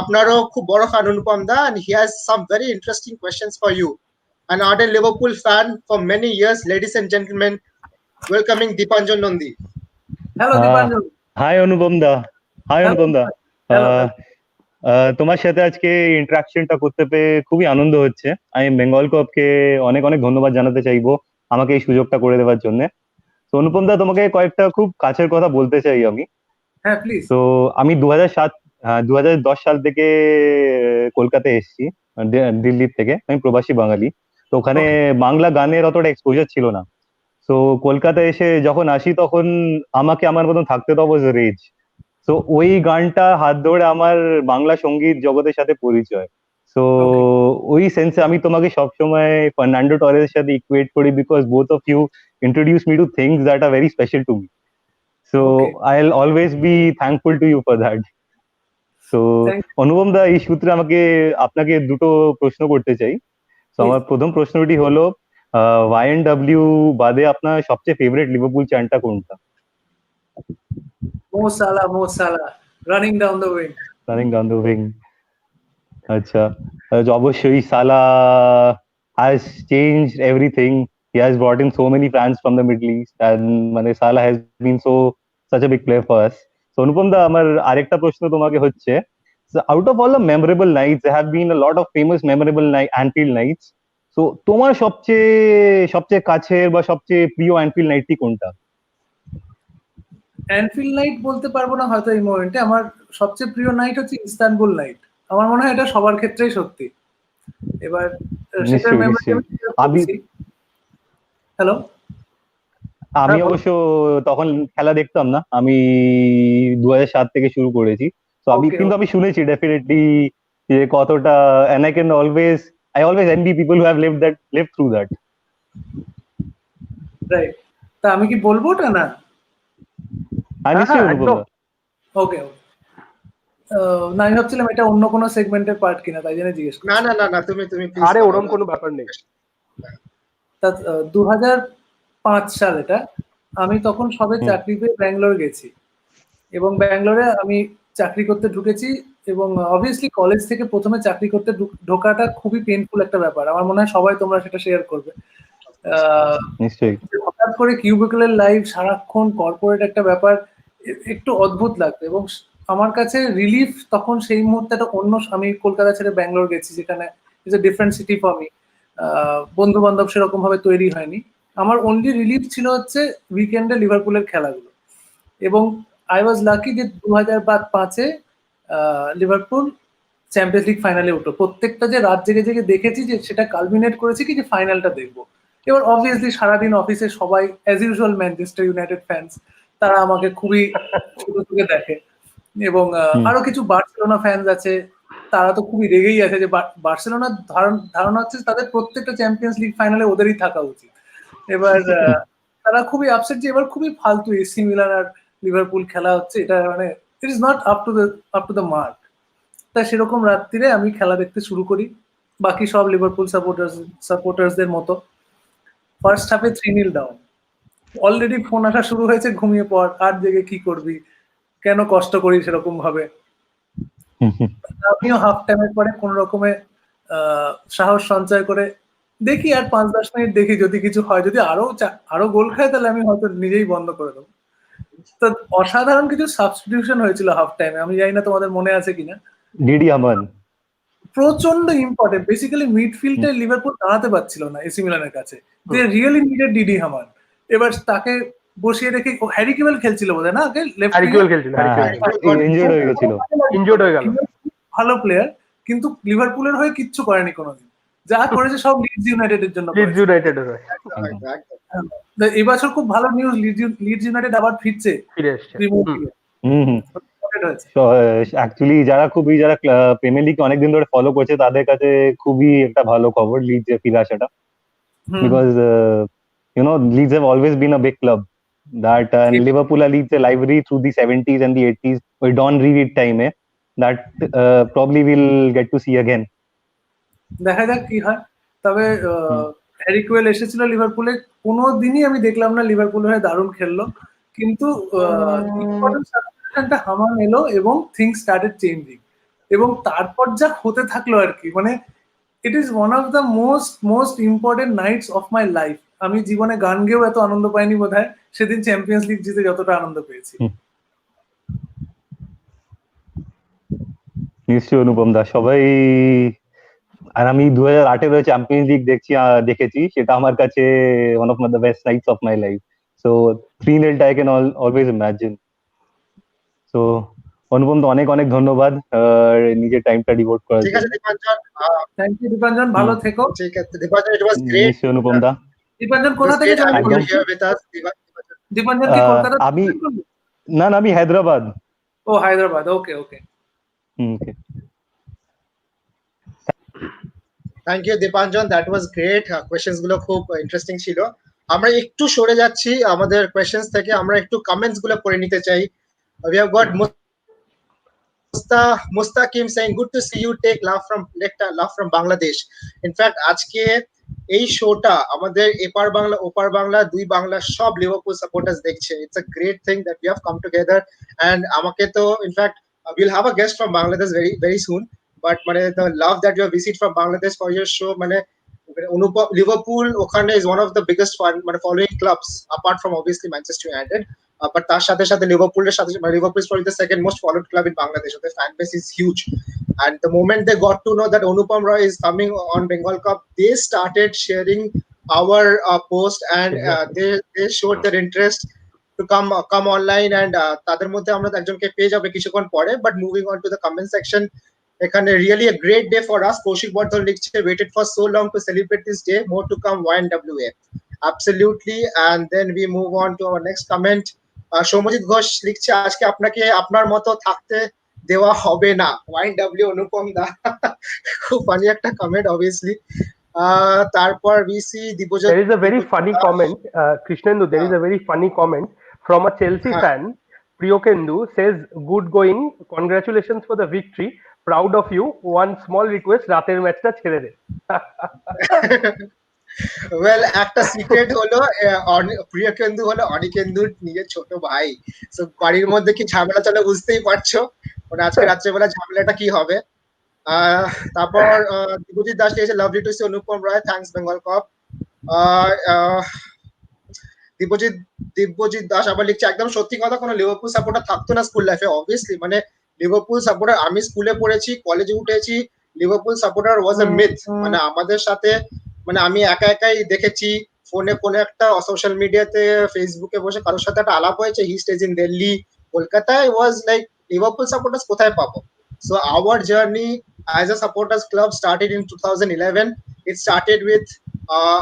আপনারও খুব বড় fan Anupam da, and he has some very interesting questions for you. An ardent Liverpool fan for many years, ladies and gentlemen, welcoming Deepanjan Nandi. Hello Deepanjan. Hi Anupam the. Hi Anupam da. তোমার সাথে আজকে ইন্টারাকশনটা করতে পেরে খুবই আনন্দ হচ্ছে। আমি বেঙ্গল কপকে অনেক অনেক ধন্যবাদ জানাতে চাইবো আমাকে এই সুযোগটা করে দেওয়ার জন্য। তো অনুপম দা, তোমাকে কয়েকটা খুব কাছের কথা বলতে চাই আমি। হ্যাঁ প্লিজ। তো আমি 2010 সাল থেকে কলকাতায় এসেছি, দিল্লির থেকে। আমি প্রবাসী বাঙালি। তো ওখানে বাংলা গানের অতটা এক্সপোজার ছিল না। তো কলকাতায় এসে যখন আসি তখন আমাকে আমার মতন থাকতে তো ওয়াজ রেজ। তো ওই গানটা হাত ধরে আমার বাংলা সঙ্গীত জগতের সাথে পরিচয়। তো ওই সেন্সে আমি তোমাকে সবসময় ফার্নান্ডো টরেসের সাথে ইকুয়েট করি, because both of you introduce me to things that are very special to me. So I will always be thankful to you for that. তো অনুপম দা, এই সূত্রে আপনাকে দুটো প্রশ্ন করতে চাই। তো আমার প্রথম প্রশ্নটি হলো, YNW বাদে আপনার সবচেয়ে ফেভারিট লিভারপুল চ্যান্টটা কোনটা? Mo Salah, running down the wing. Running down the wing. আচ্ছা, অবশ্যই সালা has changed everything. He has brought in so many fans from the Middle East, and মানে Salah has been such a big player for us. So অনুপম দা, আমার আরেকটা প্রশ্ন তোমাকে হচ্ছে, so out of all the memorable nights, there have been a lot of famous memorable Anfield nights. So তোমার সবচেয়ে কাছের বা সবচেয়ে প্রিয় অ্যানফিল্ড নাইটটি কোনটা? অ্যানফিল্ড নাইট বলতে পারবো না হয়তো এই মোমেন্টে। আমার সবচেয়ে প্রিয় নাইট হচ্ছে ইস্তানবুল নাইট। আমার মনে হয় এটা সবার ক্ষেত্রেই সত্যি। এবার সেটার মেমোরি হ্যালো, আমি অবশ্য তখন খেলা দেখতাম না, আমি 2007 থেকে শুরু করেছি। তো কিন্তু আমি শুনেছি ডেফিনেটলি যে কতটা, and I always envy people who have lived through that. Right. তা আমি কি বলবো ওটা না? ওকে। না, আমি ভাবছিলাম এটা অন্য কোনো সেগমেন্টের পার্ট কিনা, তাই জন্য জিজ্ঞেস করছি। না তুমি আরে ওরকম কোনো ব্যাপার নেই। তা 2005 সাল এটা। আমি তখন সবে চাকরি পেয়ে ব্যাঙ্গালোর গেছি, এবং ব্যাঙ্গালোরে আমি চাকরি করতে ঢুকেছি। এবং অবভিয়াসলি কলেজ থেকে প্রথমে চাকরি করতে ঢোকাটা খুবই পেইনফুল একটা ব্যাপার। আমার মনে হয় সবাই তোমরা সেটা শেয়ার করবে। নিশ্চয়ই। হঠাৎ করে কিউবিকুলার লাইফ, সারাক্ষণ কর্পোরেট একটা ব্যাপার, একটু অদ্ভুত লাগতো। এবং আমার কাছে রিলিফ তখন সেই মুহূর্তে একটা অন্য, আমি কলকাতা ছেড়ে ব্যাঙ্গালোর গেছি, যেখানে is a different city for me. বন্ধু বান্ধব সেরকম ভাবে তৈরি হয়নি। আমার অনলি রিলিফ ছিল হচ্ছে উইকেন্ডে লিভারপুলের খেলাগুলো। এবং আই ওয়াজ লাকি যে 2005-এ লিভারপুল চ্যাম্পিয়ন্স লিগ ফাইনালে উঠলো। প্রত্যেকটা যে রাত জেগে জেগে দেখেছি, যে সেটা কালমিনেট করেছি কি যে ফাইনালটা দেখবো। এবার অবভিয়াসলি সারাদিন অফিসে সবাই as usual Manchester United fans, তারা আমাকে খুবই ছোট চোখে দেখে। এবং আরো কিছু বার্সেলোনা ফ্যান্স আছে, তারা তো খুবই রেগেই আছে যে বার্সেলোনার ধারণা হচ্ছে তাদের প্রত্যেকটা চ্যাম্পিয়ন্স লিগ ফাইনালে ওদেরই থাকা উচিত। এবার তারা খুবই আপসেট যে এবার খুবই ফালতু এসি মিলান আর লিভারপুল খেলা হচ্ছে, এটা মানে it is not up to the mark. তা সেরকম রাত্রিরে আমি খেলা দেখতে শুরু করি, বাকি সব লিভারপুল সাপোর্টার্সদের মতো। ফার্স্ট হাফে 3-0 ডাউন, অলরেডি ফোন আসা শুরু হয়েছে, ঘুমিয়ে পড়, আর জেগে কি করবি, কেন কষ্ট করি সেরকম ভাবে। আমিও হাফ টাইমের পরে কোন রকমে সাহস সঞ্চয় করে দেখি, আর 5-10 মিনিট দেখি, যদি কিছু হয়, যদি আরো গোল খায় তাহলে আমি হয়তো নিজেই বন্ধ করে দেবো। তো অসাধারণ কিছু সাবস্টিটিউশন হয়েছিল হাফ টাইমে, আমি জানি না তোমাদের মনে আছে কিনা। ডিডি আমান প্রচন্ড ইম্পর্টেন্ট। বেসিক্যালি মিডফিল্ডে লিভারপুল দাঁড়াতে পারছিল না এসি মিলানের কাছে, যে রিয়েলি নিডেড ডিডি হামান। এবার তাকে বসিয়ে রেখে হ্যারি কেবল খেলছিল বোধহয় না, আগে ইনজুর্ড হয়ে গেল। ভালো প্লেয়ার, কিন্তু লিভারপুলের হয়ে কিচ্ছু করেনি কোনোদিন, যা করেছে সব লিডস ইউনাইটেডের জন্য। এবছর খুব ভালো নিউজ, লিডস ইউনাইটেড আবার ফিরে এসেছে। অ্যাকচুয়ালি যারা প্রিমিয়ার লিগ অনেকদিন ধরে ফলো করছে তাদের কাছে খুবই একটা ভালো খবর লিডস এর ফিরে আসাটা, because Leeds have always been a big club that Liverpool leads a library through the 70s and the 80s with Don Reed time that probably we'll get to see again. দেখা যাক কি হয়। তবে Harry কোয়েল এসেছিল লিভারপুলে, কোনোদিনই আমি দেখলাম না লিভারপুল হয়ে দারুণ খেললো, কিন্তু ইম্পর্টেন্ট সাবস্টিটিউশনটা হামান এলো এবং থিংস স্টার্টেড চেঞ্জিং, এবং তারপর যা হতে থাকলো আর কি, মানে it is one of the most important nights of my life. আমি জীবনে গান গেয়েও এত আনন্দ পাইনি বোধহয় সেদিন চ্যাম্পিয়ন্স লিগ জিতে যতটা আনন্দ পেয়েছি। নিশ্চয়ই অনুপম দা, সবাই, আর আমি 2008 চ্যাম্পিয়ন্স লিগ দেখেছি, সেটা আমার কাছে one of the best nights of my life. So 3-0 I can always imagine. So Anupam da, অনেক অনেক ধন্যবাদ নিজের টাইমটা ডিভোট করার ঠিক আছে জন্য। দীপাঞ্জন, থ্যাংক ইউ দীপাঞ্জন, ভালো থেকো। ঠিক আছে দীপাঞ্জন, it was great. নিশ্চয়ই অনুপম দা। দীপাঞ্জন It কোথা was থেকে great জয়েন having you করলো? here with us. দীপাঞ্জন কি কলকাতা? আমি না, আমি হায়দ্রাবাদ। ও Hyderabad, okay okay. Okay, thank you Deepanjan, that was great. Questions গুলো খুব ইন্টারেস্টিং ছিল। আমরা একটু সরে যাচ্ছি আমাদের কোয়েশ্চেন্স থেকে, আমরা একটু কমেন্টস গুলো পড়ে নিতে চাই। We have got Mustaqim saying, good to see you take love from Bangladesh. In fact, আজকে এই শোটা আমাদের এপার বাংলা ওপার বাংলা দুই বাংলা সব লিভারপুল সাপোর্টার্স দেখছে। It's a great thing that we have come together, and আমাকে তো in fact will have a guest from Bangladesh very very soon, but মানে the love that you have received from Bangladesh for your show, মানে Anupam, Liverpool ওখানে is one of the biggest মানে following clubs apart from obviously Manchester United, but তার সাথে সাথে লিভারপুলের সাথে লিভারপুল is probably the second most followed club in Bangladesh. The fan base is huge, and the moment they got to know that Anupam Roy is coming on Bengal Cup, they started sharing our post, and they showed their interest to come online, and তাদের মধ্যে আমরা একজনকে পেয়ে যাবে কিছুক্ষণ পরে। But moving on to the comment section, এখানে really a great day for us. Kaushik বর্ধন লিখছে, waited for so long to celebrate this day, more to come, YNWA. Absolutely. And then we move on to our next comment. Soumojit Ghosh লিখছে, আজকে আপনাকে আপনার মতো থাকতে দেওয়া হবে না, YNW অনুপম দা। খুব ফানি একটা কমেন্ট অবভিয়াসলি। তারপর we see Dibojit. There is a very funny comment, Krishnendu, there is a very funny comment from a Chelsea fan. Priyokendu says, good going, congratulations for the victory, proud of you, one small request, রাতের ম্যাচটা ছেড়ে দে। Well, একটা secret হলো, প্রিয়কেন্দু হলো অনিকেন্দুর নিজের ছোট ভাই। So বাড়ির মধ্যে কি ঝামেলা চলে বুঝতেই পারছো, মানে আজকে রাত্রেবেলা ঝামেলাটা কি হবে। তারপর দিবজিৎ দাস লিখেছে, লাভলি টু সি অনুপম রয়, থ্যাঙ্কস বেঙ্গল কাপ। দিব্যজিৎ দাস আবার লিখছে, একদম সত্যি কথা, কোনো লিভারপুল সাপোর্টার থাকতো না স্কুল লাইফে। অবভিয়াসলি মানে লিভারপুল সাপোর্টার, আমি স্কুলে পড়েছি, কলেজে উঠেছি, লিভারপুল সাপোর্টার ওয়াজ আ মিথ। মানে আমাদের সাথে, মানে আমি একা একাই দেখেছি, ফোনে কোনো একটা সোশ্যাল মিডিয়াতে ফেসবুকে বসে কারোর সাথে একটা আলাপ হয়েছে, হি স্টেজ ইন দিল্লি, কলকাতায়, ওয়াজ লাইক লিভারপুল সাপোর্টার্স কোথায় পাবো। So our journey as a supporters club started in 2011. It started with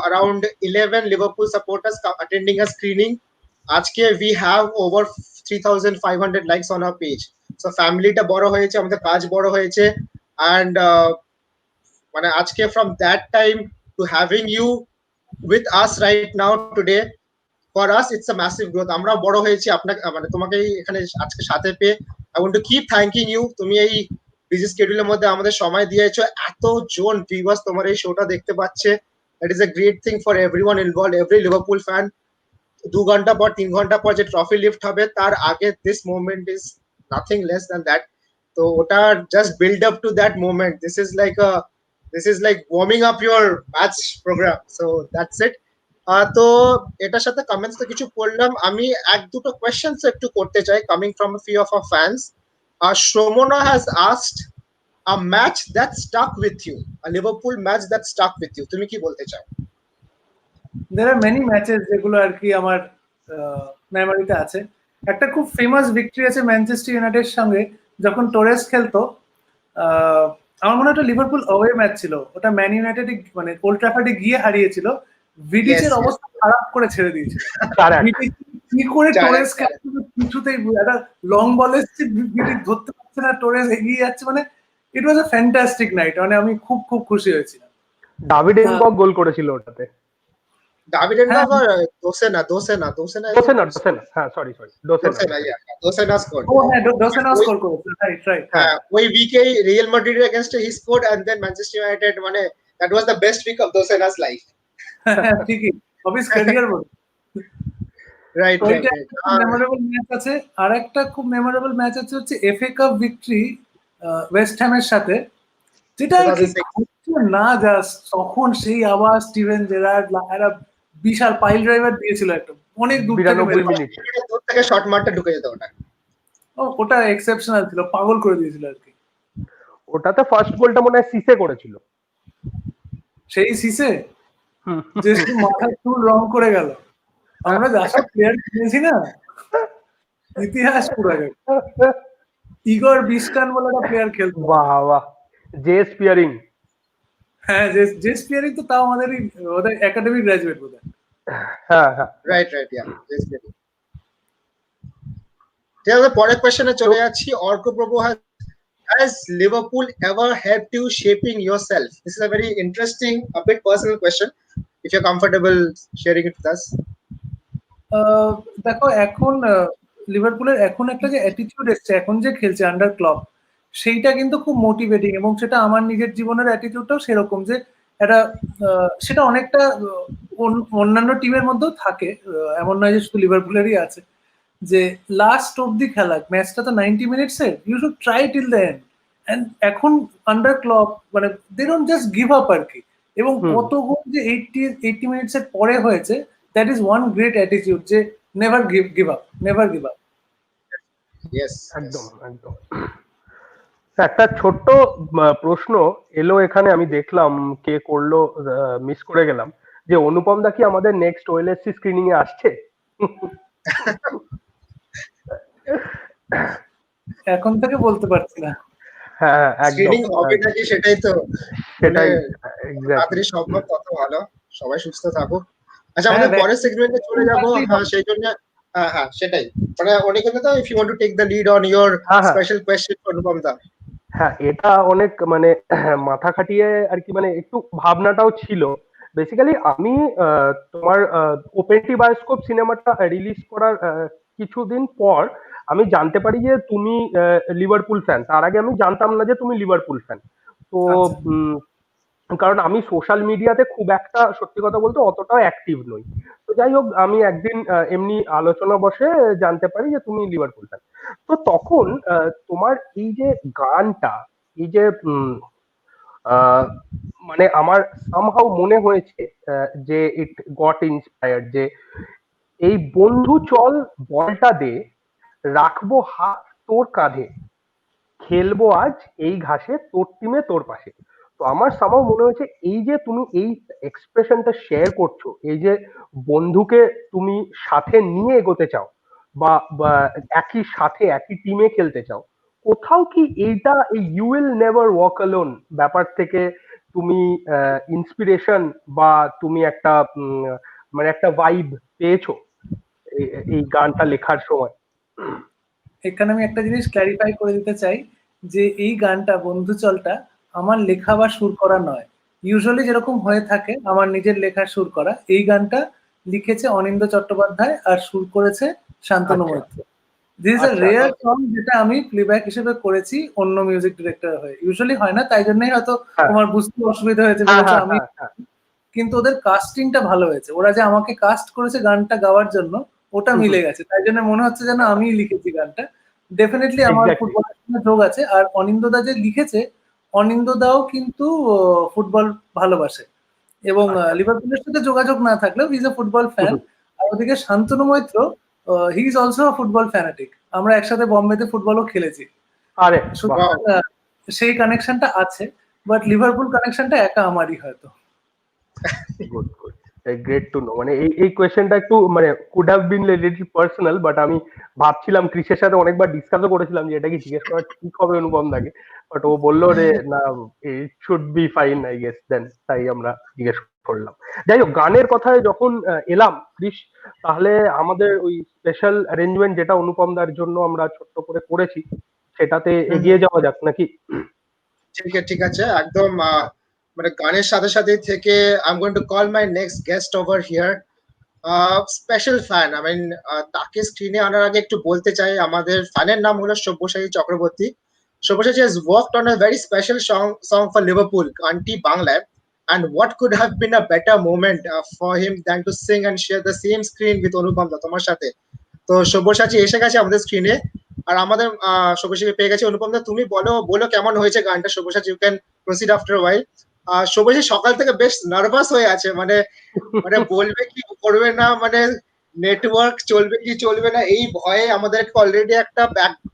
around 11 Liverpool supporters attending a screening. Ajke we have over 3,500 likes on our page. So family ta boro hoyeche, amader kaj boro hoyeche, and মানে আজকে from that time to having you with us right now today, for us it's a massive growth. আমরা বড় হয়েছি আপনাকে, মানে তোমাকে এখানে আজকে সাথে পেয়ে I want to keep thanking you. তুমি এই বিজি স্কেডিউলের মধ্যে আমাদের সময় দিয়েছো, এতজন ভিউয়ার্স তোমার এই শোটা দেখতে পাচ্ছে। That is a great thing for everyone involved, every Liverpool fan. 2 ঘন্টা পর 3 ঘন্টা পর যে ট্রফি লিফট হবে, তার আগে this moment is nothing less than that. তো ওটা just build up to that moment. This is like warming up your match program. So that's it. তো এটার সাথে কমেন্টস তো কিছু পড়লাম, আমি এক দুটো কোয়েশ্চেন্স একটু করতে চাই, coming from a few of our fans. Shomona has asked a match that stuck with you, a Liverpool match that stuck with you. তুমি কি বলতে চাও? There are many matches যেগুলো আর কি আমার মেমোরিতে আছে। একটা খুব ফেমাস ভিক্টরি আছে ম্যানচেস্টার ইউনাইটেডের সঙ্গে, যখন টোরেস খেলতো। আমার মনে হয় ওটা লিভারপুল অ্যাওয়ে ম্যাচ ছিল, ওটা ম্যান ইউনাইটেড মানে ওল্ড ট্র্যাফোর্ডে গিয়ে হারিয়েছিল। ভিডিচের অবস্থা খারাপ করে ছেড়ে দিয়েছিল। কি করে টোরেস কিছুতেই একটা লং বলে ভিডিচ ধরতে পারছে না, টোরেস এগিয়ে যাচ্ছে, মানে ইট ওয়াজ আ ফ্যান্টাস্টিক নাইট। মানে আমি খুব খুব খুশি হয়েছিলাম। ডাভিড এনকক গোল করেছিল ওটাতে। Davidendov or Dosena? হ্যাঁ sorry Dosena Yeah, Dosena scored. ও হ্যাঁ ডোসেনা স্কোর করেছে, রাইট। ওই উইকে রিয়াল মাদ্রিদের এগেইনস্টে he scored and then Manchester United মানে that was the best week of Dosena's life. ঠিকই, অফিস ক্যারিয়ার বলে। Right. ওইটা মেমোরেবল ম্যাচ আছে। আর একটা খুব মেমোরেবল ম্যাচ আছে হচ্ছে এফএ কাপ ভিক্টরি ওয়েস্ট হ্যামের সাথে, যেটা আর কি না জাস্ট তখন সেই আবার স্টিভেন জেরার্ড একটা বিশাল পাইল ড্রাইভার দিয়েছিল একটা অনেক দূর থেকে 92 মিনিট দূর থেকে শট মারতে ঢুকে যেত ওটা। ওটা এক্সেপশনাল ছিল, পাগল করে দিয়েছিল আর কি। ওটাতে ফার্স্ট গোলটা মনে হয় সিসে করেছিল, সেই সিসে যে মাথা চুল রং করে গেল। আমরা যা সব প্লেয়ার কিনেছি না, ইতিহাস পুরো গেল। ইগর বিস্টান বলে একটা প্লেয়ার খেলতো, বাহ জে স্পিয়ারিং। হ্যাঁ জে স্পিয়ারিং তো তাও ওদের একাডেমি গ্রাজুয়েট বোধহয়। হ্যাঁ রাইট ইয়া জে স্পিয়ারিং। তাহলে পরের কোশ্চেনে চলে যাচ্ছি। অর্ক প্রভু has Liverpool ever helped you shaping yourself? This is a very interesting, a bit personal question. If you're comfortable sharing it with us. দেখো এখন লিভারপুলের এখন একটা যে অ্যাটিটিউড এসছে, এখন যে খেলছে আন্ডার ক্লব, সেইটা কিন্তু খুব মোটিভেটিং, এবং সেটা আমার নিজের জীবনের অ্যাটিটিউডটাও সেরকম যে একটা সেটা অনেকটা অন্যান্য টিমের মধ্যেও থাকে, এমন নয় যে শুধু লিভারপুলেরই আছে, যে লাস্ট অব্দি খেলা, ম্যাচটা তো 90 মিনিটসের, you should try till the end. And এখন আন্ডার ক্লব মানে they don't just give up আর কি, এবং কত গোল যে 80 মিনিটসের পরে হয়েছে, that is one great attitude, যে নেভার গিভ আপ। Yes, একদম। একটা ছোট্ট প্রশ্ন এলো এখানে, আমি দেখলাম কে করলো, মিস করে গেলাম, যে অনুপম দা কি আমাদের নেক্সট ওএলএসসি স্ক্রিনিং এ আসছে? এখন থেকে বলতে পারছি না। হ্যাঁ স্ক্রিনিং হবে নাকি সেটাই তো, সেটাই তাড়াতাড়ি সম্ভব তত ভালো। সবাই সুস্থ থাকুক। আচ্ছা, আমাদের পরের সেগমেন্টে চলে যাবো। হ্যাঁ সেই জন্য হ্যাঁ সেটাই মানে অনেক কথা। If you want to take the lead on your special question Anupam da. হ্যাঁ, এটা অনেক মানে মাথা খাটিয়ে আর কি, মানে একটু ভাবনাটাও ছিল। বেসিক্যালি আমি তোমার ওপেনটি বায়োস্কোপ সিনেমাটা রিলিজ করার কিছুদিন পর আমি জানতে পারি যে তুমি লিভারপুল ফ্যান। তার আগে আমি জানতাম না যে তুমি লিভারপুল ফ্যান। তো কারণ আমি সোশ্যাল মিডিয়াতে খুব একটা, সত্যি কথা বলতে, অতটাও অ্যাক্টিভ নই। তো যাই হোক, আমি একদিন এমনি আলোচনা বসে জানতে পারি যে তুমি লিভারপুল ফ্যান। তো তখন তোমার এই যে গানটা, এই যে মানে আমার সামহাউ মনে হয়েছে যে ইট গট ইন্সপায়ার্ড, যে এই বন্ধু চল বলটা দে, রাখবো হাত তোর কাঁধে, খেলবো আজ এই ঘাসে, তোর টিমে তোর পাশে। তো আমার সামহাউ মনে হয়েছে এই যে তুমি এই এক্সপ্রেশনটা শেয়ার করছো, এই যে বন্ধুকে তুমি সাথে নিয়ে এগোতে চাও, বা একই সাথে একই টিমে খেলতে চাও, কোথাও কি এইটা এই you will never walk alone ব্যাপার থেকে তুমি ইন্সপিরেশন বা তুমি একটা মানে একটা ভাইব পেয়েছো এই গানটা লেখার সময়? এখানে আমি একটা জিনিস ক্ল্যারিফাই করে দিতে চাই, যে এই গানটা বন্ধু চলটা আমার লেখা বা সুর করা নয়। ইউজুয়ালি যেরকম হয়ে থাকে আমার নিজের লেখা সুর করা, এই গানটা লিখেছে অনিন্দ্য চট্টোপাধ্যায় আর সুর করেছে Shantanu Moitra. This is a rare song যেটা আমি প্লেব্যাক হিসেবে করেছি অন্য মিউজিক ডিরেক্টর হয়ে। ইউজুয়ালি হয় না, তাই জন্যই হয়তো তোমার বুঝতে অসুবিধা হয়েছে। আমি কিন্তু ওদের কাস্টিংটা ভালো হয়েছে, ওরা যে আমাকে কাস্ট করেছে গানটা গাওয়ার জন্য, ওটা মিলে গেছে, তাই জন্য মনে হচ্ছে যেন আমি লিখেছি গানটা। ডেফিনেটলি আমার ফুটবলের সঙ্গে যোগ আছে। আর অনিন্দদা যে লিখেছে, অনিন্দদাও কিন্তু ফুটবল ভালোবাসে, এবং লিভারপুলের সাথে যোগাযোগ না থাকলেও he is a football fan. আর ওদিকে Shantanu Moitra, he is also a football fanatic. আমরা একসাথে বম্বেতে ফুটবলও খেলেছি। আরে সেই কানেকশনটা আছে, বাট লিভারপুল কানেকশনটা একা আমারই হয়তো। Good good, great to know. মানে এই কোয়েশ্চেনটা একটু মানে could have been little personal, but আমি ভাবছিলাম, ক্রিসের সাথে অনেকবার ডিসকাসও করেছিলাম যে এটা কি জিজ্ঞেস করা ঠিক হবে অনুপম দাকে, বাট ও বললো রে না, it should be fine I guess, then তাই আমরা জিজ্ঞেস করলাম। যাই হোক, গানের কথায় যখন এলাম ক্রিস, তাহলে আমাদের ওই স্পেশাল অ্যারেঞ্জমেন্ট যেটা অনুপম দার জন্য আমরা ছোট্ট করে করেছি, সেটাতে এগিয়ে যাওয়া যাক নাকি? ঠিক আছে, একদম মানে গানের সাথে সাথে থেকে I'm going to call my next guest over here. Special fan, তাকে স্ক্রিনে আনার আগে একটু বলতে চাই আমাদের ফ্যানের নাম হলো Sabyasachi Chakraborty. Sabyasachi has worked on a very special song for Liverpool, গানটি বাংলায়, and what could have been a better moment for him than to sing and share the same screen with অনুপম দা তোমার সাথে। তো সব্যসাচী এসে গেছে আমাদের স্ক্রিনে, আর আমাদের সব্যসাচী পেয়ে গেছে। অনুপম দা তুমি বলো কেমন হয়েছে গানটা। Sabyasachi you can proceed after while. Sabyasachi সকাল থেকে বেশ নার্ভাস হয়ে আছে, মানে বলবে কি করবে না, মানে নেটওয়ার্ক চলবে কি চলবে না এই ভয়ে আমাদেরকে অলরেডি একটা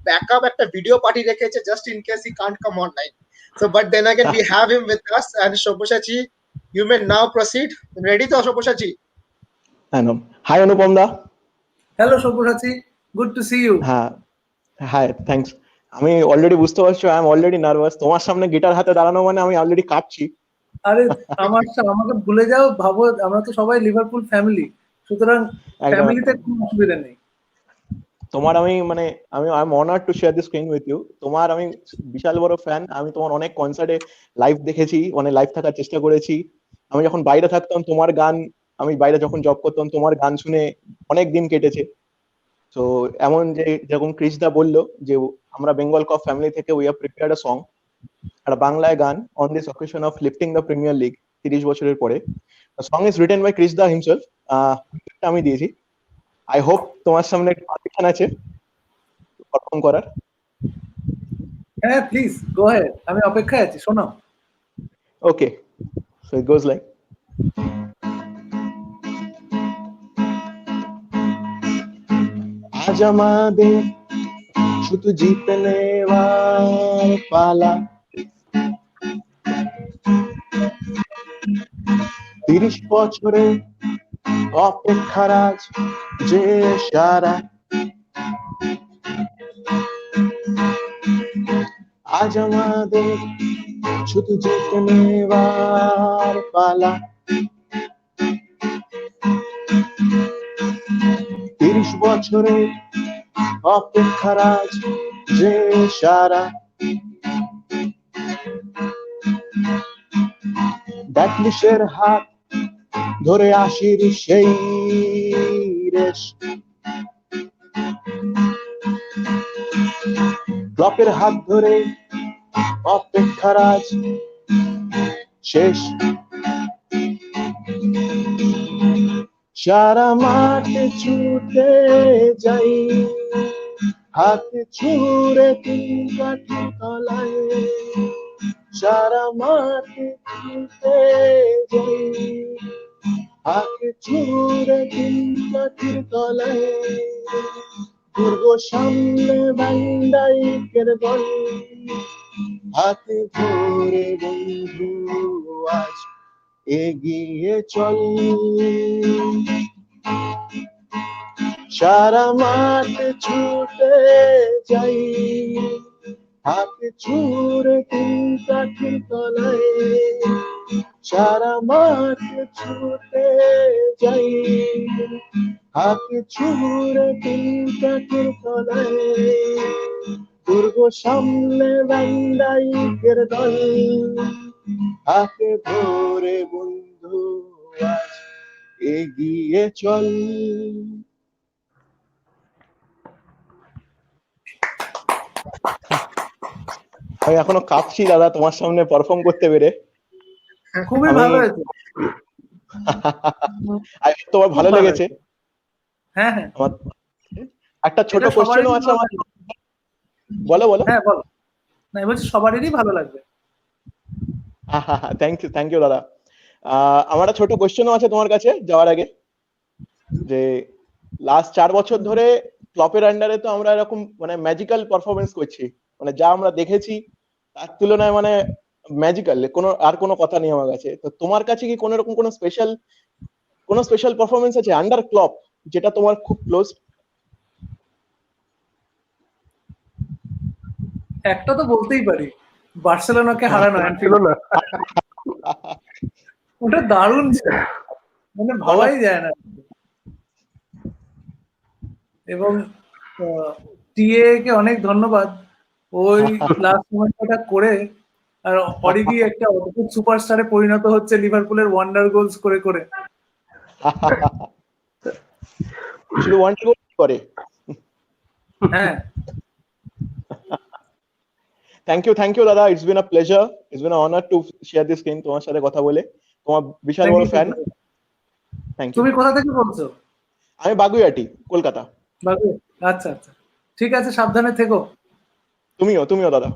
ব্যাকআপ একটা ভিডিও পাঠিয়ে রেখেছে just in case he can't come online. So but then again we have him with us, and Shobhashachi, you may now proceed. Ready to Shobhashachi? Hello, hi Anupam da. Hello Sabyasachi, good to see you. হ্যাঁ, hi, thanks. আমি already বুঝতে পারছি, I am already nervous. তোমার সামনে guitar হাতে দাঁড়ানো মানে আমি অলরেডি কাঁপছি। আরে আমাকে ভুলে যাও, ভাবো আমরা তো সবাই লিভারপুল ফ্যামিলি, সুতরাং ফ্যামিলিতে কোনো অসুবিধা নেই। তোমার আমি I am honoured to share this screen with you. তোমার আমি বিশাল বড় ফ্যান। আমি তোমার অনেক কনসার্টে লাইভ দেখেছি, অনেক লাইভ থাকার চেষ্টা করেছি। আমি যখন বাইরে থাকতাম তোমার গান, আমি বাইরে যখন জব করতাম তোমার গান শুনে অনেক দিন কেটেছে। তো এমন যে যেরকম ক্রিস দা বললো যে আমরা বেঙ্গল কাপ ফ্যামিলি থেকে we have prepared a song, একটা বাংলায় গান on this occasion of lifting the Premier League 30 বছরের পরে। Song is written by Chris da himself. আমি দিয়েছি। আই হোপ তোমার সামনে পারমিশন আছে পারফর্ম করার। হ্যাঁ প্লিজ গো অ্যাহেড, আমি অপেক্ষায় আছি, শোনাও। ওকে, সো ইট গোজ লাইক। আজ আমাদের শুধু জিতে নেওয়ার পালা, 30 বছরে অপেক্ষার আজ যে সারা। আজ আমাদের শুধু জিতে নেওয়ার পালা, 30 বছরে অপেক্ষার আজ যে সারা। ড্যাটলিশের হাত ধরে আসির সেই রেশ, ক্লপের হাত ধরে অপেক্ষার আজ শেষ। সারা মাঠে ছুটে যাই, হাতে ছুঁড়ে 3 কাঠি তলায়। সারা মাঠে ছুটে যাই, হাতে ছুঁড়ে 3 কাঠির তলায়। দুর্গ সামনে বান্ডাইকের দল, হাতে ধরে বন্ধু আজ এগিয়ে চল। সারা মাঠে ছুটে যাই, হাতে ছুঁড়ে 3 কাঠির তলায়। সারা মাঠে ছুটে যাই, হাতে ছুঁড়ে 3 কাঠির তলায়। দুর্গ সামনে বান্ডাইকের দল, হাতে ধরে বন্ধু আজ এগিয়ে চল। আমি এখনো কাঁপছি দাদা তোমার সামনে পারফর্ম করতে পেরে। খুবই ভালো হয়েছে। তোমার ভালো লেগেছে? হ্যাঁ হ্যাঁ। আমার একটা ছোট কোশ্চেনও আছে আমার। বলো বলো। হ্যাঁ বলো। না বলছি সবারই ভালো লাগবে। থ্যাংক ইউ দাদা। আমার একটা ছোট কোশ্চেনও আছে তোমার কাছে যাওয়ার আগে, যে লাস্ট 4 বছর ধরে ক্লপের আন্ডারে তো আমরা এরকম মানে ম্যাজিক্যাল পারফরমেন্স করছি, মানে যা আমরা দেখেছি তার তুলনায় মানে ম্যাজিক্যাল কোনো কথা নেই আমার কাছে। তো তোমার কাছে কি কোনো রকম কোনো স্পেশাল পারফরমেন্স আছে আন্ডার ক্লপ যেটা তোমার খুব ক্লোজ? একটা তো বলতেই পারি, বার্সেলোনাকে হারানো। ওটা দারুণ ছিল, মানে ভাবাই যায় না। এবং টিএ কে অনেক ধন্যবাদ, ওই লাস্ট মোমেন্টটা করে আর অরিগি একটা অদ্ভুত সুপারস্টারে পরিণত হচ্ছে লিভারপুলের ওয়ান্ডার গোলস করে করে। শুধু ওয়ান্ডার গোল করে। হ্যাঁ, থ্যাংক ইউ দাদা, it's been a pleasure, it's been a honour to share this screen তোমার সাথে কথা বলে। তোমার বিশাল বড় ফ্যান। Thank you. তুমি কোথা থেকে বলছো? আমি বাগুইআটি, কলকাতা। আচ্ছা আচ্ছা, ঠিক আছে, সাবধানে থেকো। তুমিও দাদা।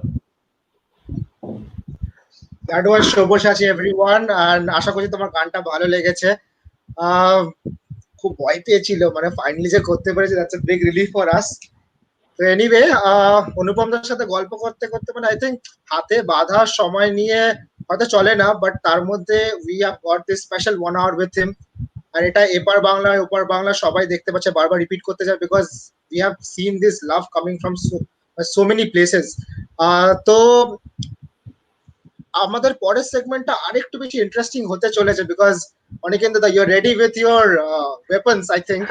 That was Shoboshachi everyone, and আশা করি তোমার গানটা ভালো লেগেছে। খুব ভয় পেয়েছিল, মানে ফাইনালি যে করতে পেরেছি, that's a big relief for us. তো এনিওয়ে, অনুপমদার সাথে গল্প করতে করতে মানে আই থিঙ্ক হাতে বাঁধা সময় নিয়ে হয়তো চলে না, বাট তার মধ্যে we have got this special 1 hour with him. আর এটা এপার বাংলা ওপার বাংলা সবাই দেখতে পাচ্ছে, বারবার রিপিট করতে যায়, because we have seen this love coming from so many places. তো আমাদের পরের সেগমেন্টটা আরেকটু বেশি ইন্টারেস্টিং হতে চলেছে, because Anikendra da, you are ready with your weapons I think.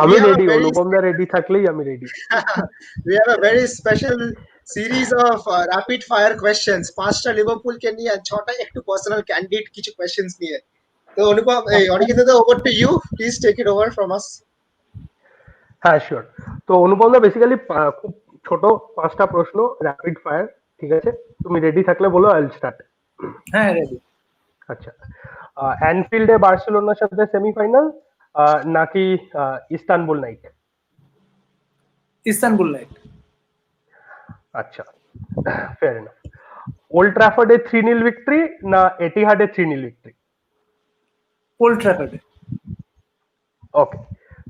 আমি রেডি, অনুপমদা রেডি থাকলেই আমি ready. We have a very special series of rapid fire questions, 5টা লিভারপুলকে নিয়ে আর 6টা একটু পার্সোনাল ক্যান্ডিডেট কিছু কোয়েশ্চেন্স নিয়ে। তো Anupam, Anikendra da, over to you, please take it over from us. হ্যাঁ শিওর। তো অনুপমদা বেসিক্যালি খুব ছোট 5টা প্রশ্ন, র্যাপিড ফায়ার, ঠিক আছে? তুমি রেডি থাকলে বলো, আই উইল স্টার্ট। হ্যাঁ, রেডি। আচ্ছা, অ্যানফিল্ডে বার্সেলোনার সাথে সেমিফাইনাল নাকি ইস্তানবুল নাইট? Istanbul night. আচ্ছা, ফেয়ার এনাফ। ওল্ড ট্রাফোর্ডে 3-0 ভিক্টরি না এটিহাডে 3-0 ভিক্টরি? ওল্ড ট্রাফোর্ডে। ওকে,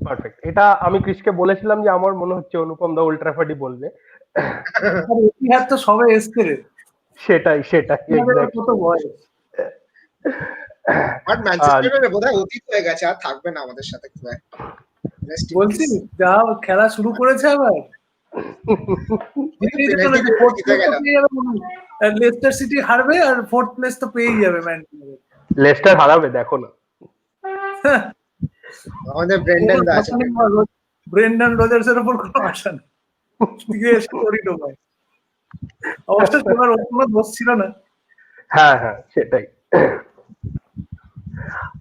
পারফেক্ট। এটা আমি ক্রিসকে বলেছিলাম যে আমার মনে হচ্ছে অনুপম দা ওল্ড ট্রাফোর্ডই বলবে। এটিহাদ তো সবে এসছে রে। সেটাই কত বয়স। বাট ম্যানচেস্টারের বোধহয় অতীত হয়ে গেছে, আর থাকবে না আমাদের সাথে খুব একটা। বলছি যা খেলা শুরু করেছে আবার। লেস্টার সিটি হারবে আর 4th প্লেস তো পেয়েই যাবে। লেস্টার হারাবে, দেখো না। আমাদের ব্রেন্ডন রজার্সের উপর কোনো আশা নেই। অবশ্য তোমার কোনো দোষ ছিল না। হ্যাঁ, সেটাই।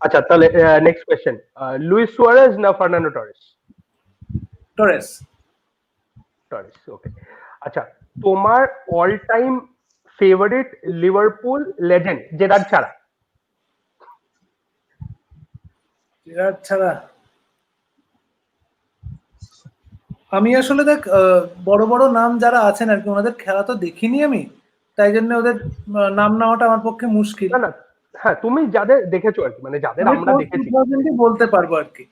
আচ্ছা, তাহলে নেক্সট কোয়েশ্চেন, লুইস সুয়ারেজ না ফার্নান্ডো টরেস? টরেস। ওকে। আচ্ছা, তোমার all time favourite Liverpool legend Gerrard ছাড়া? আমি আসলে দেখ, বড় বড় নাম যারা আছেন আর কি, ওনাদের খেলা তো দেখিনি আমি, তাই জন্য ওদের নাম নেওয়াটা আমার পক্ষে মুশকিল। না, হ্যাঁ, তুমি যাদের দেখেছো আর কি, মানে যাদের আমরা দেখেছি বলতে পারবো আর কি।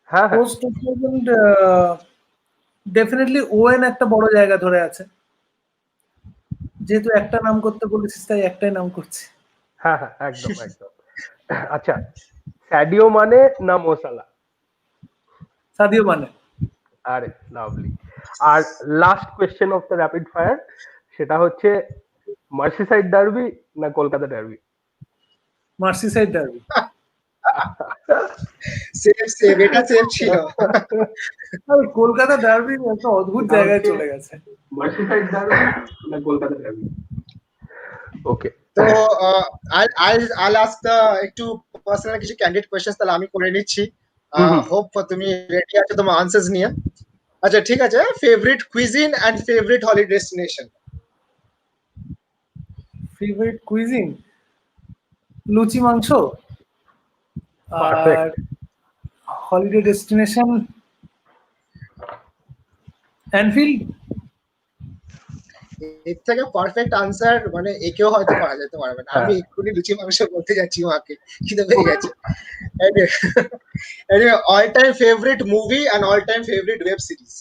হ্যাঁ, পোস্ট 2000 ডেফিনেটলি ওয়েন একটা বড় জায়গা ধরে আছে, যেহেতু একটা নাম করতে বলেছিস তাই একটাই নাম করছি। হ্যাঁ, একদম। আচ্ছা, সাদিও মানে না মো সালাহ? Sadio Mane. আরে লাভলি। আর last question of the rapid fire, সেটা হচ্ছে মার্সিসাইড ডার্বি না Kolkata derby? Merseyside derby. Save এটা সেভ ছিল। কলকাতা ডার্বি একটা অদ্ভুত জায়গায় চলে গেছে। মার্সিসাইড ডার্বি না কলকাতা ডার্বি? ওকে, তো I'll ask the একটু পার্সোনাল কিছু ক্যান্ডিডেট কোয়েশ্চেন্স তাহলে আমি করে নিচ্ছি। হোপ তুমি রেডি আছো তোমার আনসারস নিয়ে? আচ্ছা, ঠিক আছে। Favourite cuisine and favourite holiday destination? Favourite cuisine luchi মাংস। আর হলিডে ডেস্টিনেশন অ্যানফিল্ড। এর থেকে পারফেক্ট আনসার মানে একেও হয়তো করা যেতে পারবে না। আমি এক্ষুনি লুচি মাংস বলতে যাচ্ছি, মাকে খিদে পেয়ে গেছে। Anyway, all time favorite movie and all time favorite web series?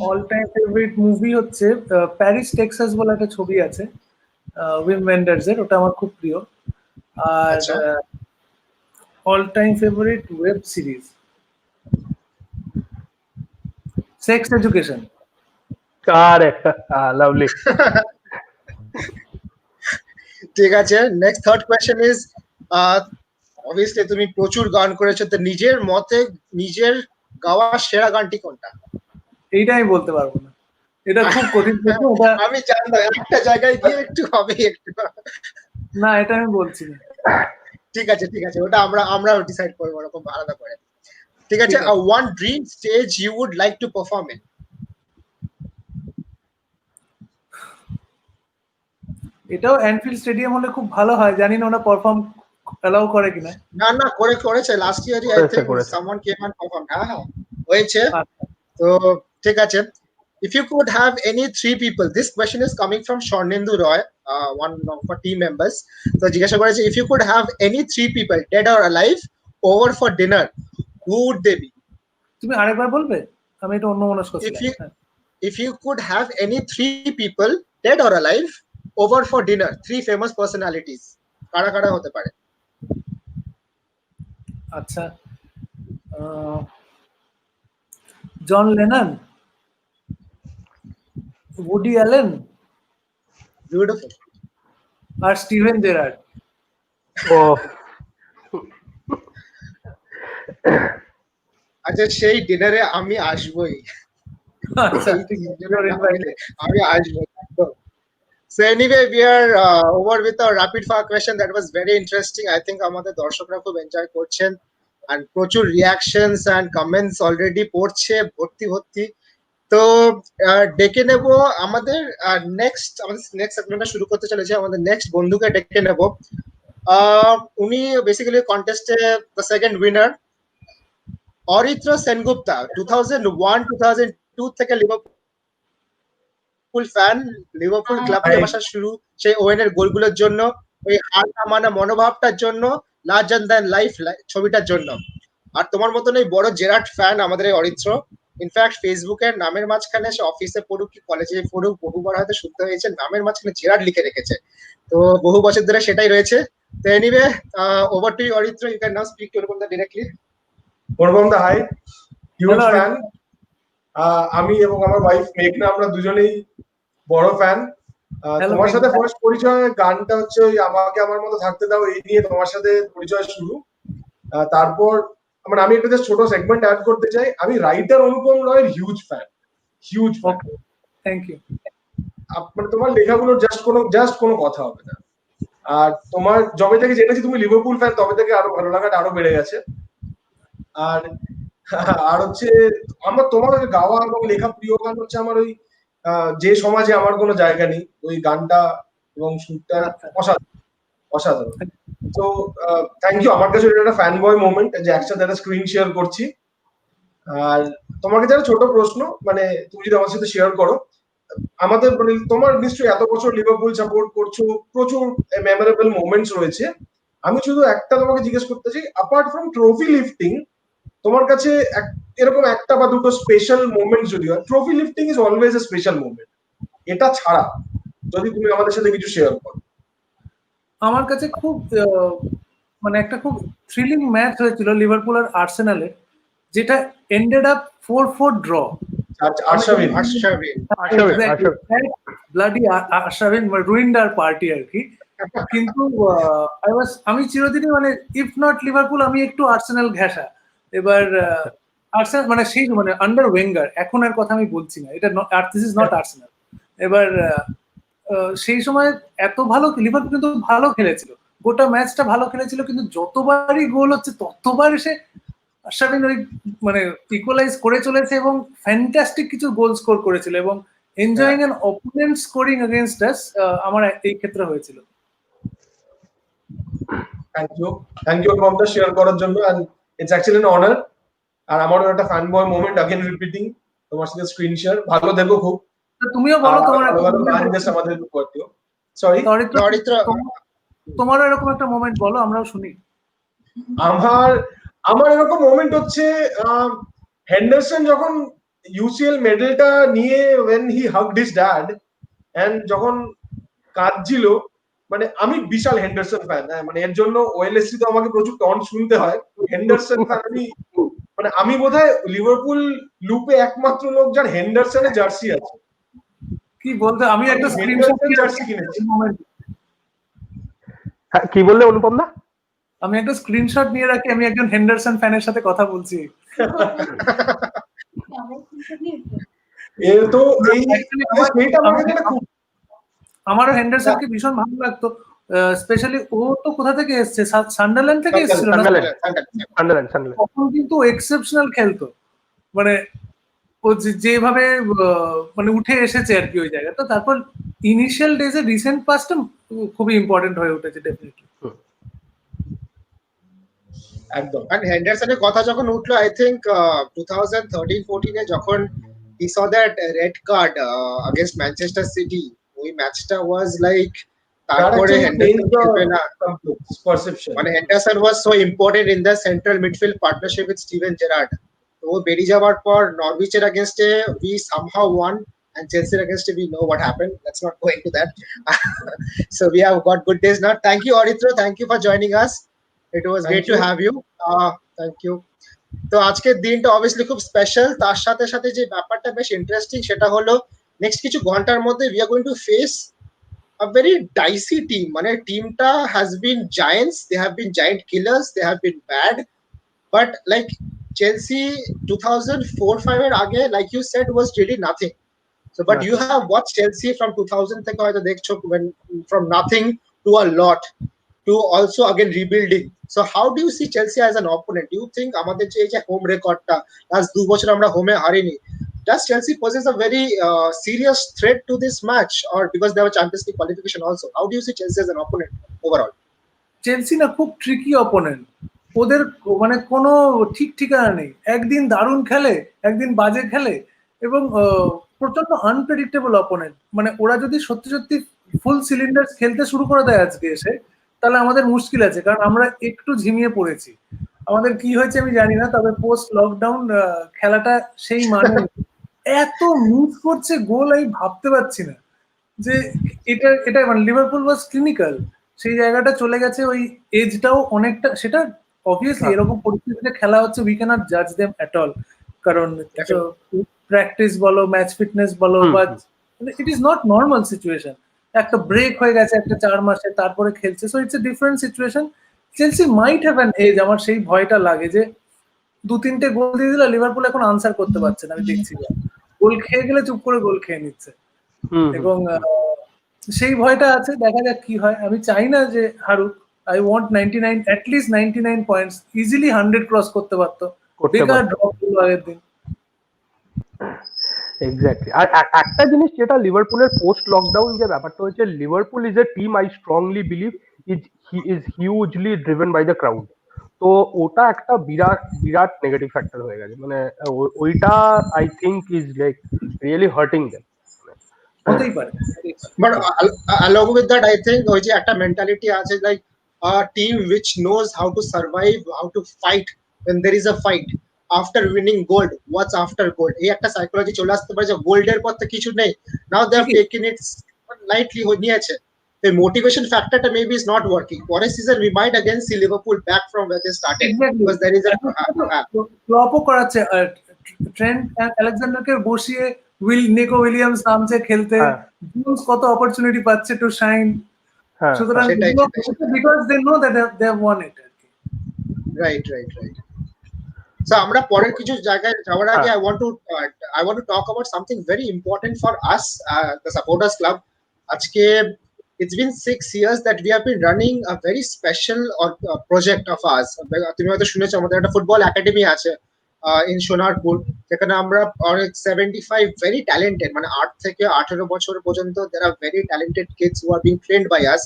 All time favourite movie হচ্ছে প্যারিস টেক্সাস বলে একটা ছবি আছে উইম ওয়েন্ডার্স এর, ওটা আমার খুব প্রিয়। আর all time favourite web series Sex Education. Correct, lovely. ঠিক আছে, next third question is, obviously তুমি প্রচুর গান করেছো, তো নিজের মতে নিজের গাওয়া সেরা গানটি কোনটা? এইটা আমি বলতে পারবো না। এটা খুব কঠিন প্রশ্ন। এটা আমি জানতাম একটা জায়গায় গিয়ে একটু হবে একটু। না, এটা আমি বলছি না। ঠিক আছে, ওটা আমরা ডিসাইড করবো ওরকম আলাদা করে। ঠিক আছে, one dream stage you would like to perform in? এটাও অ্যানফিল্ড স্টেডিয়াম হলে খুব ভালো হয়, জানি না ওরা পারফর্ম অ্যালাউ করে কিনা। না করেছে লাস্ট ইয়ারই I think someone came and perform. হ্যাঁ হয়েছে। তো ঠিক আছে, if you could have any three people, this question is coming from Shornindu Roy, one of our team members. So জিজ্ঞাসা করেছে, if you could have any three people dead or alive over for dinner, who would they be? তুমি আরেকবার বলবে, আমি এটা অন্যমনস্ক ছিলাম। If you could have any three people dead or alive over for dinner, three famous personalities, কারা হতে পারে? আচ্ছা, John Lennon, Woody Allen, beautiful, আর স্টিভেন জেরার্ড। ও আচ্ছা, সেই ডিনারে আমি আসবই। আচ্ছা, আমি আসবো। So anyway, we are over with our rapid fire question. That was very interesting. I think আমাদের দর্শকরা খুব এনজয় করছেন, and প্রচুর রিঅ্যাকশনস এন্ড কমেন্টস অলরেডি পড়ছে ভর্তি। তো ডেকে নেব আমাদের নেক্সট সেগমেন্টটা শুরু করতে চলেছে। আমাদের নেক্সট বন্ধুকে ডেকে নেব। উনি বেসিক্যালি কন্টেস্টে the second winner, Aritra Sengupta. 2001-2002 থেকে লিভারপুল ফ্যান, লিভারপুল ক্লাব থেকে আসা শুরু সেই ওয়েনের গোলগুলোর জন্য, ওই হার না মানা মনোভাবটার জন্য, লার্জার দ্যান লাইফ ছবিটার জন্য। আর তোমার মতন এই বড় জেরার্ড ফ্যান আমাদের এই অরিত্র। ইনফ্যাক্ট ফেসবুকের নামের মাঝখানে সে অফিসে পড়ুক কি কলেজে পড়ুক বহুবার হয়তো শুনতে হয়েছে, নামের মাঝখানে জেরার্ড লিখে রেখেছে। তো বহু বছর ধরে সেটাই রয়েছে। তো anyway, over to you Aritra, you can now speak to Anupam দা ডিরেক্টলি। অনুপম দা, হাই, হিউজ ফ্যান। আমি এবং আমার ওয়াইফ মেঘনা, আমরা দুজনেই বড় ফ্যান। তোমার সাথে ফার্স্ট পরিচয় গানটা হচ্ছে ওই আমাকে আমার মতো থাকতে দাও, এই নিয়ে তোমার সাথে পরিচয় শুরু। তারপর মানে আমি একটা ছোট সেগমেন্ট অ্যাড করতে চাই, আমি রাইটার অনুপম রয়ের হিউজ ফ্যান। Thank you. মানে তোমার লেখাগুলোর জাস্ট কোনো কথা হবে না। আর তোমার যবে থেকে জেনেছি তুমি লিভারপুল ফ্যান, তবে থেকে আরো ভালো লাগাটা আরো বেড়ে গেছে। আর হচ্ছে আমার তোমার গাওয়া এবং লেখা প্রিয় গান হচ্ছে আমার ওই যে সমাজে আমার কোনো জায়গা নেই, ওই গানটা এবং সুরটা অসাধারণ। তো থ্যাংক ইউ। আমার কাছে একটা ফ্যান বয় মোমেন্ট যে একসাথে একটা স্ক্রিন শেয়ার করছি। আর তোমাকে যারা ছোট প্রশ্ন, মানে তুমি যদি আমার সাথে শেয়ার করো, আমাদের তোমার নিশ্চয়ই এত বছর লিভারপুল সাপোর্ট করছো, প্রচুর মেমোরেবল মোমেন্টস রয়েছে। আমি শুধু একটা তোমাকে জিজ্ঞেস করতে চাই, অ্যাপার্ট ফ্রম ট্রফি লিফটিং, তোমার কাছে এরকম একটা বা দুটো স্পেশাল মোমেন্ট যদি হয়, trophy lifting is always a special moment, এটা ছাড়া যদি তুমি আমাদের সাথে কিছু শেয়ার করো। আমার কাছে খুব মানে একটা খুব থ্রিলিং ম্যাচ হয়েছিল লিভারপুল আর আর্সেনালের, যেটা ended up 4-4 draw. Bloody Ashrafin ruined আর পার্টি আর কি। কিন্তু আমি চিরদিনই মানে ইফ নট লিভারপুল, আমি একটু আর্সেনাল ঘেঁষা। এবার আর্সেনাল মানে সেই মানে আন্ডার ওয়েঙ্গার, এখন আর কথা আমি বলছি না, এটা দিস ইজ নট আর্সেনাল। এবার সেই সময় এত ভালো লিভারপুল কিন্তু ভালো খেলেছিল, গোটা ম্যাচটা ভালো খেলেছিল, কিন্তু যতবারই গোল হচ্ছে ততবার এসে আশরাফিন ওই মানে ইকুয়ালাইজ করে চলেছে এবং ফ্যান্টাস্টিক কিছু গোল স্কোর করেছিল এবং enjoying an opponent scoring against us আমার এই ক্ষেত্রে হয়েছিল। থ্যাংক ইউ অনুপমটা শেয়ার করার জন্য, and it's actually an honour. আর আমারও একটা fan boy moment, again repeating, তোমার সাথে স্ক্রিন শেয়ার। ভালো দেখো খুব। তুমিও বলো তোমার আমাদের করতেও। সরি অরিত্র, তোমারও এরকম একটা মোমেন্ট বলো, আমরাও শুনি। আমার এরকম মোমেন্ট হচ্ছে হেন্ডারসন যখন ইউসিএল মেডেলটা নিয়ে when he hugged his dad and যখন কাঁদছিল, মানে আমি বিশাল হেন্ডারসন ফ্যান। মানে এর জন্য ওএলএসসি তো আমাকে প্রচুর টন্ট শুনতে হয়। হেন্ডারসন ফ্যান আমি বোধহয় লিভারপুল লুপে একমাত্র লোক যার হেন্ডারসনের জার্সি আছে। কি বলতে, আমি একটা স্ক্রিনশট জার্সি কিনেছি। কি বললে অনুপম দা? আমি একটা স্ক্রিনশট নিয়ে রাখি, আমি একজন হেন্ডারসন ফ্যানের সাথে কথা বলছি। এর তো এই Actually সেইটা আমার কাছে একটা খুব আমারও হেন্ডারসনকে ভীষণ ভালো লাগতো, স্পেশালি ও তো কোথা থেকে এসছে, সান্ডারল্যান্ড থেকে এসেছিল না, সান্ডারল্যান্ড তখন কিন্তু এক্সেপশনাল খেলতো, মানে ও যেভাবে মানে উঠে এসেছে আর কি ওই জায়গাটা। তারপর ইনিশিয়াল ডেজে রিসেন্ট পাস্টটা খুবই ইম্পর্টেন্ট হয়ে উঠেছে ডেফিনেটলি। একদম। আর হেন্ডারসনের কথা যখন উঠলো, আই থিঙ্ক 2013-14 এ যখন he saw that red card against Manchester City, ওই ম্যাচটা ওয়াজ লাইক, তারপরে হেন্ডারসন খেলবে না, পারসেপশন মানে Henderson was so important in the central midfield partnership with Steven Gerrard. তো ও বেরিয়ে যাওয়ার পর নরউইচের against we somehow won, and Chelsea against we know what happened. Let's not go into that. So we have got good days now. Thank you Aritra, thank you for joining us. It was great to have you. Thank you. তো আজকের দিনটা obviously খুব special, তার সাথে সাথে যে ব্যাপারটা বেশ ইন্টারেস্টিং সেটা হলো নেক্সট কিছু ঘন্টার মধ্যে we are going to face a very dicey team. মানে টিমটা has been giants, they have been giant killers, they have been bad, but like Chelsea 2004-5 এর আগে, like you said, was really nothing. So but you have watched Chelsea from 2000 থেকে হয়তো দেখছো, when from nothing to a lot to also again rebuilding. So how do you see Chelsea as an opponent? Do you think আমাদের যে home রেকর্ডটা last 2 বছর আমরা হোমে হারিনি, does Chelsea poses a very serious threat to this match, or because they have a Champions League qualification also? How do you see Chelsea as an opponent overall? Chelsea না খুব tricky opponent, ওদের মানে কোনো ঠিক ঠিকানা নেই, একদিন দারুণ খেলে একদিন বাজে খেলে, এবং প্রচন্ড আনপ্রেডিক্টেবল অপোনেন্ট। মানে ওরা যদি সত্যি সত্যি ফুল সিলিন্ডার খেলতে শুরু করে দেয় আজকে এসে, তাহলে আমাদের মুশকিল আছে, কারণ আমরা একটু ঝিমিয়ে পড়েছি। আমাদের কি হয়েছে আমি জানি না, তবে পোস্ট লকডাউন খেলাটা সেই মানে এত মিস করছে গোল, আমি ভাবতে পারছি না যে এটা মানে লিভারপুল ওয়াজ ক্লিনিক্যাল, সেই জায়গাটা চলে গেছে, ওই এজটাও অনেকটা, সেটা অবভিয়াসলি এরকম পরিস্থিতিতে খেলা হচ্ছে, উই ক্যানট জাজ দেম এট অল, কারণ প্র্যাকটিস বলো ম্যাচ ফিটনেস বলো, বা it is not normal situation, একটা ব্রেক হয়ে গেছে একটা 4 মাসে, তারপরে খেলছে, so it's a different situation. Chelsea might have an edge, আমার সেই ভয়টা লাগে যে 2-3টে গোল দিয়ে দিলে লিভারপুল এখন আনসার করতে পারছে না, আমি দেখছি গোল খেয়ে গেলে চুপ করে গোল খেয়ে নিচ্ছে, এবং সেই ভয়টা আছে, দেখা যাক কি হয়। আমি চাই না যে হারুক, I want 99, at least 99 points, easily 100 cross করতে পারতো, বেকার ড্রপ হলো আগের দিন। এক্স্যাক্টলি। আর একটা জিনিস যেটা লিভারপুলের পোস্ট লকডাউন যে ব্যাপারটা হচ্ছে, Liverpool is a team I strongly believe is hugely driven by the crowd. তো ওটা একটা বিরাট বিরাট নেগেটিভ ফ্যাক্টর হয়ে গেছে, মানে ওইটা I think is like really hurting them. হতেই পারে, but along with that I think ওই যে একটা মেন্টালিটি আছে, like a team which knows how to survive, how to fight when there is a fight, after winning gold, what's after gold, এই একটা psychology চলে আসতে পারে যে গোল্ডের পর তো কিছু নেই, now they have taken it lightly নিয়েছে, the motivation factor maybe is not working. পরের season we might again see Liverpool back from where they started, because there is a ফ্লপও করাচ্ছে, ট্রেন্ট আলেকজান্ডারকে বসিয়ে নিকো উইলিয়ামস নামছে খেলতে, Jones কত opportunity পাচ্ছে to shine, সুতরাং because they know that they have won it. Right. So আমরা পরের কিছু জায়গায় যাওয়ার আগে I want to talk about something very important for us, the supporters club. আজকে it's been 6 years that we have been running a very special project of ours. তুমি হয়তো শুনেছো আমাদের একটা ফুটবল একাডেমি আছে in সোনারপুর, যেখানে আমরা অনেক 75 very talented, মানে 8 থেকে 18 বছর পর্যন্ত there are very talented kids who are being trained by us,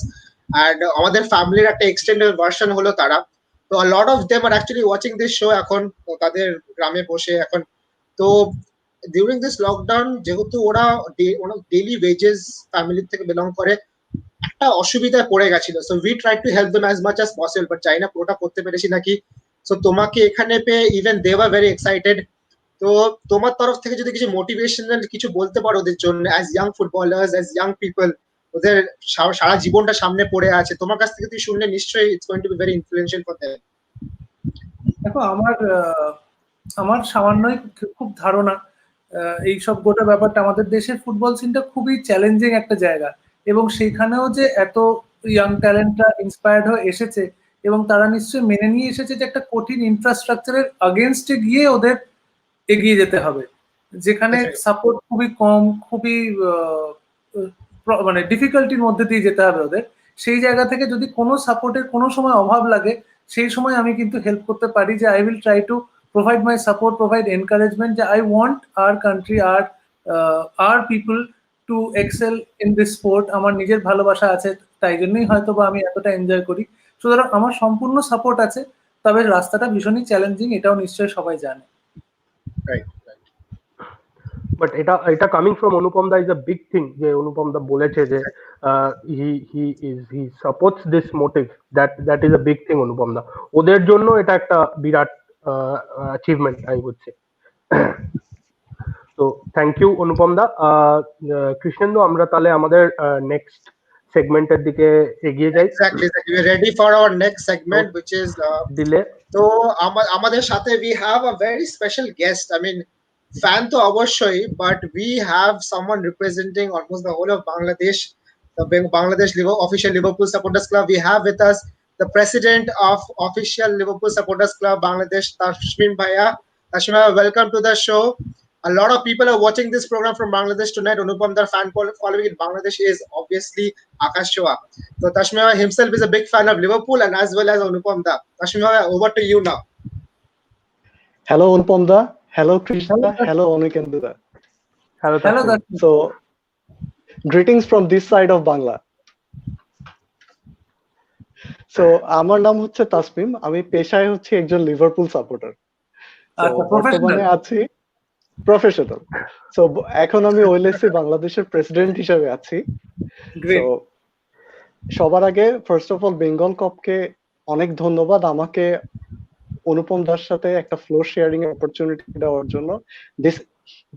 and আমাদের ফ্যামিলির একটা এক্সটেন্ডেড ভার্সন হলো তারা। তো a lot of them are actually watching this show এখন তাদের গ্রামে বসে এখন। তো ডিউরিং দিস লকডাউন, যেহেতু ওরা ডেইলি ওয়েজেস ফ্যামিলি থেকে বিলং করে, একটা অসুবিধায় পড়ে গেছিল, so we try to help them as much as possible, but জানি না পুরোটা করতে পেরেছি নাকি। সো তোমাকে এখানে পেয়ে even they were very excited. তো তোমার তরফ থেকে যদি কিছু মোটিভেশনাল কিছু বলতে পারো ওদের জন্য, as young footballers, as young people, ওদের সারা জীবনটা সামনে পড়ে আছে, তোমার কাছ থেকে তুই শুনলে নিশ্চয়ই it's going to be very influential for them. দেখো, আমার সামান্যই খুব ধারণা, এইসব গোটা ব্যাপারটা, আমাদের দেশের ফুটবল সিনটা খুবই চ্যালেঞ্জিং একটা জায়গা, এবং সেখানেও যে এত ইয়াং ট্যালেন্টরা ইন্সপায়ার্ড হয়ে এসেছে, এবং তারা নিশ্চয়ই মেনে নিয়ে এসেছে যে একটা কঠিন ইনফ্রাস্ট্রাকচারের আগেনস্টে গিয়ে ওদের এগিয়ে যেতে হবে, যেখানে সাপোর্ট খুবই কম, খুবই মানে ডিফিকাল্টির মধ্যে দিয়ে যেতে হবে ওদের, সেই জায়গা থেকে যদি কোনো সাপোর্টের কোনো সময় অভাব লাগে, সেই সময় আমি কিন্তু হেল্প করতে পারি, যে I will try to provide my support, provide encouragement, যে I want our country, our people to excel in this sport. আমার নিজের ভালোবাসা আছে, তাই জন্যই হয়তো বা আমি এতটা এনজয় করি। সুতরাং আমার সম্পূর্ণ সাপোর্ট আছে, তবে রাস্তাটা ভীষণই চ্যালেঞ্জিং, এটাও নিশ্চয়ই সবাই জানে। বাট এটা coming from Anupam da is a big thing, যে অনুপম দা বলেছে যে he supports this motive, that is a big thing Anupam da. ওদের জন্য এটা একটা বিরাট অ্যাচিভমেন্ট আই উড সে। তো থ্যাংক ইউ অনুপম দা। কৃষ্ণেন্দু, আমরা তাহলে আমাদের নেক্সট সেগমেন্টের দিকে এগিয়ে যাই। Exactly. We're ready for our next segment, which is দিলে। তো আমাদের সাথে we have a very special guest. I mean, fan তো অবশ্যই, but we have someone representing almost the whole of Bangladesh, the Bangladesh official Liverpool Supporters Club. We have with us the president of official Liverpool Supporters Club Bangladesh, Tashmim Bhaiya. Tashmim Bhaiya, welcome to the show. A lot of people are watching this program from Bangladesh tonight. Anupam, their fan following in Bangladesh is obviously Akash Chua. So Tashmim Bhaiya himself is a big fan of Liverpool and as well as Anupam da. Tashmim Bhaiya, over to you now. Hello Anupam da. Hello Krishna. Hello Onikendu da. Hello. So greetings from this side of Bangla. So আমার নাম হচ্ছে তাসমিম, আমি পেশায় হচ্ছে একজন Liverpool supporter. বর্তমানে আছি professional. So এখন আমি ওএলএসসি বাংলাদেশের প্রেসিডেন্ট হিসেবে আছি। তো সবার আগে ফার্স্ট অফ অল বেঙ্গল কাপকে অনেক ধন্যবাদ আমাকে অনুপম দার সাথে একটা ফ্লোর শেয়ারিং এর অপরচুনিটি দেওয়ার জন্য।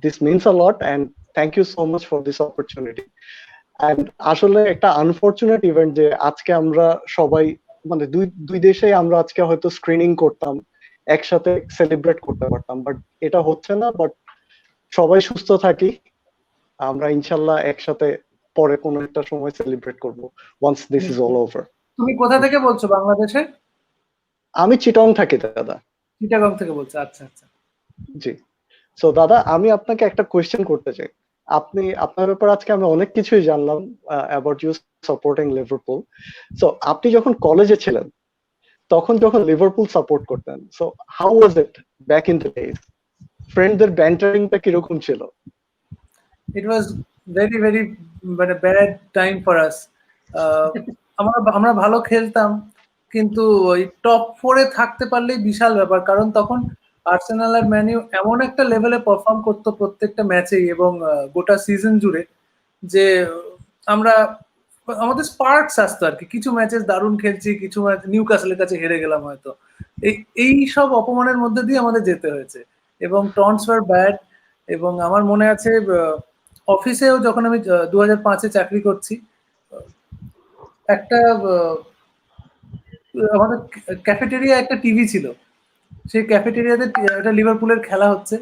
This means a lot and thank you so much for this opportunity. And আসলে একটা আনফরচুনেট ইভেন্ট যে আজকে আমরা সবাই মানে দুই দেশে আমরা আজকে হয়তো স্ক্রিনিং করতাম, একসাথে সেলিব্রেট করতে পারতাম, বাট এটা হচ্ছে না। বাট সবাই সুস্থ থাকি, আমরা ইনশাল্লাহ একসাথে পরে কোনো একটা সময় সেলিব্রেট করব once this is all over. তুমি কোথা থেকে বলছো বাংলাদেশে? আমি চিটং থাকি দাদা। চিটাগং থেকে বলছো? আচ্ছা আচ্ছা, জি। সো দাদা, আমি আপনাকে একটা কোয়েশ্চেন করতে চাই। আপনার ব্যাপারে আজকে আমি অনেক কিছুই জানলাম about you supporting Liverpool. So আপনি যখন কলেজে ছিলেন তখন যখন লিভারপুল সাপোর্ট করতেন, so how was it back in the days? ফ্রেন্ডদের ব্যান্টারিংটা কিরকম ছিল? ইট ওয়াজ ভেরি ভেরি মানে ব্যাড টাইম ফর আস। আমরা ভালো খেলতাম, কিন্তু ওই টপ 4-এ থাকতে পারলেই বিশাল ব্যাপার, কারণ তখন আর্সেনাল আর ম্যান ইউ এমন একটা লেভেলে পারফর্ম করতো প্রত্যেকটা ম্যাচেই এবং গোটা সিজন জুড়ে, যে আমাদের স্পার্কস আসতো আর কি। কিছু ম্যাচে দারুণ খেলছি, কিছু ম্যাচ নিউক্যাসলের কাছে হেরে গেলাম হয়তো, এই সব অপমানের মধ্যে দিয়ে আমাদের যেতে হয়েছে এবং টন্টস ওয়ার ব্যাড। এবং আমার মনে আছে অফিসেও যখন আমি 2005-এ চাকরি করছি, একটা আমাদের ক্যাফেটেরিয়া একটা টিভি ছিল, সেই ক্যাফেটেরিয়াতে একটা লিভারপুলের খেলা হচ্ছে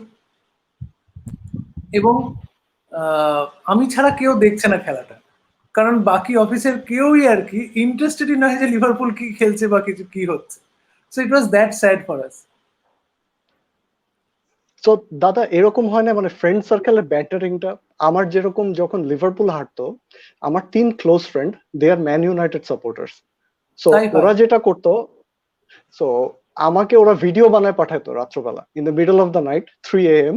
এবং আমি ছাড়া কেউ দেখছে না খেলাটা, কারণ বাকি অফিসের কেউই আর কি ইন্টারেস্টেডই নয় যে লিভারপুল কি খেলছে বা কিছু কি হচ্ছে। So it was that sad for us. So দাদা, এরকম হয় না মানে ফ্রেন্ড সার্কেলের ব্যাটারিংটা? আমার যেরকম যখন লিভারপুল হারতো, আমার 3 close friend they are Man United supporters. So ওরা যেটা করতো, সো আমাকে ওরা ভিডিও বানায় পাঠাতো রাত্রবেলা in the middle of the night 3 AM।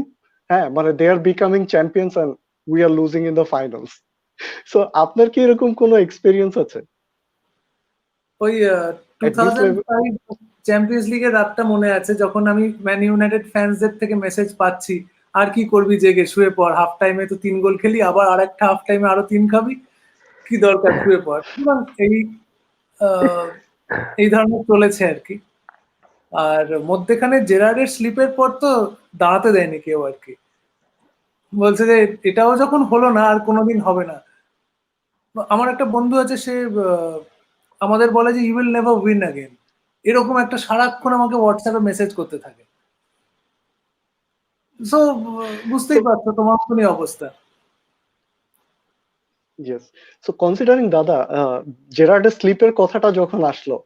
হ্যাঁ, মানে they are becoming champions and we are losing in the finals. So আপনার কি এরকম কোনো এক্সপেরিয়েন্স আছে? ওই 2005 চ্যাম্পিয়ন্স লিগের রাতটা মনে আছে, যখন আমি ম্যান ইউনাইটেড ফ্যান্সদের থেকে মেসেজ পাচ্ছি, আর কি করবি জেগে, শুয়ে পড়, হাফ টাইমে তো 3 গোল খেলি, আবার আরেকটা হাফ টাইমে আরো 3 খাবি, কি দরকার, শুয়ে পড়। এই ধরনের চলেছে আর কি। আর মধ্যেখানে জেরার্ডের স্লিপের পর তো দাঁড়াতে দেয়নি কেউ আর কি, বলছে যে এটাও যখন হলো না আর কোনোদিন হবে না। আমার একটা বন্ধু আছে, সে আমাদের বলে যে you will never win again, এরকম একটা সারাক্ষণ আমাকে হোয়াটসঅ্যাপে মেসেজ করতে থাকে। সো বুঝতেই পারছো তোমার মতনই অবস্থা। ইয়েস। সো কনসিডারিং দাদা, জেরার্ডের স্লিপের কথাটা যখন আসলো,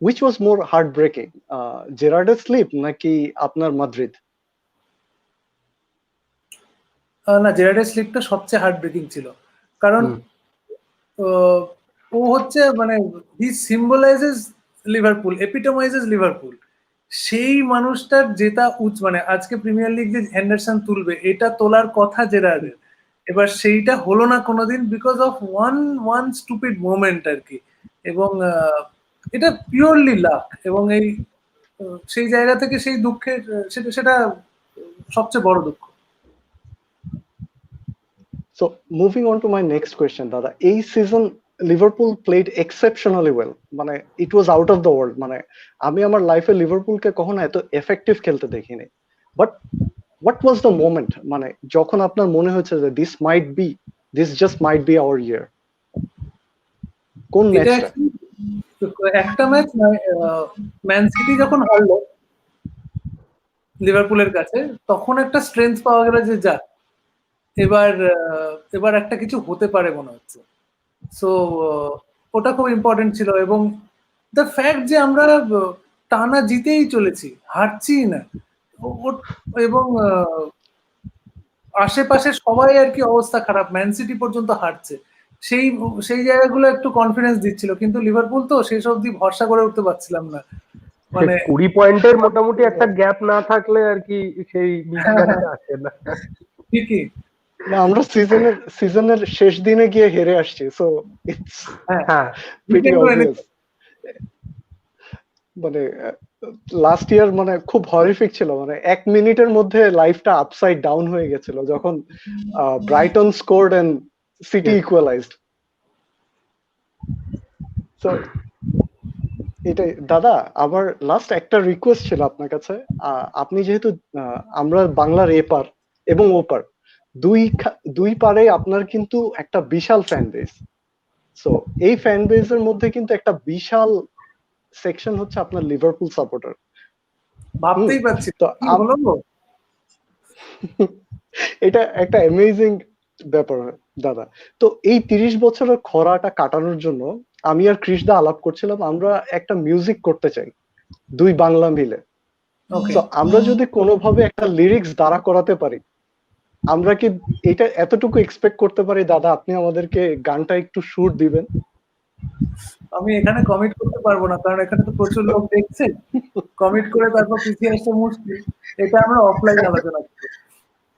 which was more heartbreaking, জেরার্ডের স্লিপ নাকি আপনার মাদ্রিদ? না, জেরার্ডের স্লিপটা সবচেয়ে হার্ট ব্রেকিং ছিল, কারণ ও হচ্ছে মানে হি সিম্বলাইজেস লিভারপুল, এপিটোমাইজেস লিভারপুল। সেই মানুষটার জেতা মানে আজকে প্রিমিয়ার লিগ যে হেন্ডারসন তুলবে, এটা তোলার কথা জেরার্ডের, এবার সেইটা হলো না কোনোদিন because of one stupid moment আর কি। এবং এটা পিওরলি লাক, এবং এই সেই জায়গা থেকে সেই দুঃখের সেটা সবচেয়ে বড় দুঃখ। So moving on to my next question, Dada. এই season Liverpool played exceptionally well. মানে it was out of the world. মানে আমি আমার লাইফে লিভারপুলকে কখনো এত এফেক্টিভ খেলতে দেখিনি। But what was the moment? মানে যখন আপনার মনে হচ্ছে যে this just might be our year? কোন ম্যাচটা? একটা ম্যাচ ম্যান সিটি যখন হারলো লিভারপুলের কাছে, তখন একটা স্ট্রেংথ পাওয়া গেল যে যা এবার একটা কিছু হতে পারে মনে হচ্ছে। সো ওটা খুব ইম্পর্টেন্ট ছিল, এবং দ্য ফ্যাক্ট যে আমরা টানা জিতেই চলেছি, হারছি না, এবং আশেপাশে সবাই আর কি অবস্থা খারাপ, ম্যান সিটি পর্যন্ত হারছে, সেই জায়গাগুলো একটু কনফিডেন্স দিচ্ছিল। কিন্তু লিভারপুল তো শেষ অবধি ভরসা করে উঠতে পারছিলাম না, মানে 20 পয়েন্টের মোটামুটি একটা গ্যাপ না থাকলে আর কি সেই বিশ্বাসটা আসে না। ঠিকই না, আমরা সিজনের শেষ দিনে গিয়ে হেরে আসছি, সো ইটস প্রিটি অবভিয়াস। মানে লাস্ট ইয়ার মানে খুব হরিফিক ছিল, মানে 1 মিনিটের মধ্যে লাইফটা আপসাইড ডাউন হয়ে গেছিল যখন Brighton scored and City equalised. So এটাই দাদা, আমার লাস্ট একটা রিকোয়েস্ট ছিল আপনার কাছে। আপনি যেহেতু আমরা বাংলার এপার এবং ওপার দুই পারে আপনার কিন্তু একটা বিশাল ফ্যান বেস। সো এই ফ্যান বেসের মধ্যে কিন্তু একটা বিশাল সেকশন হচ্ছে আপনার লিভারপুল সাপোর্টার। ভাবতেই পারছি তো এটা একটা অ্যামেজিং ব্যাপার দাদা। তো এই 30 বছরের খরাটা কাটানোর জন্য আমি আর কৃষ্ণদা আলাপ করছিলাম, আমরা একটা মিউজিক করতে চাই দুই বাংলা মিলে। তো আমরা যদি কোনোভাবে একটা লিরিক্স দাঁড়া করাতে পারি, আমরা কি এটা এতটুকু এক্সপেক্ট করতে পারি দাদা আপনি আমাদেরকে গানটা একটু সুর দিবেন? আমি এখানে কমিট করতে পারবো না, কারণ এখানে তো প্রচুর লোক দেখছে, কমিট করে তারপর পিছিয়ে আসতে মুশকিল। এটা আমরা অফলাইন আলোচনা করব।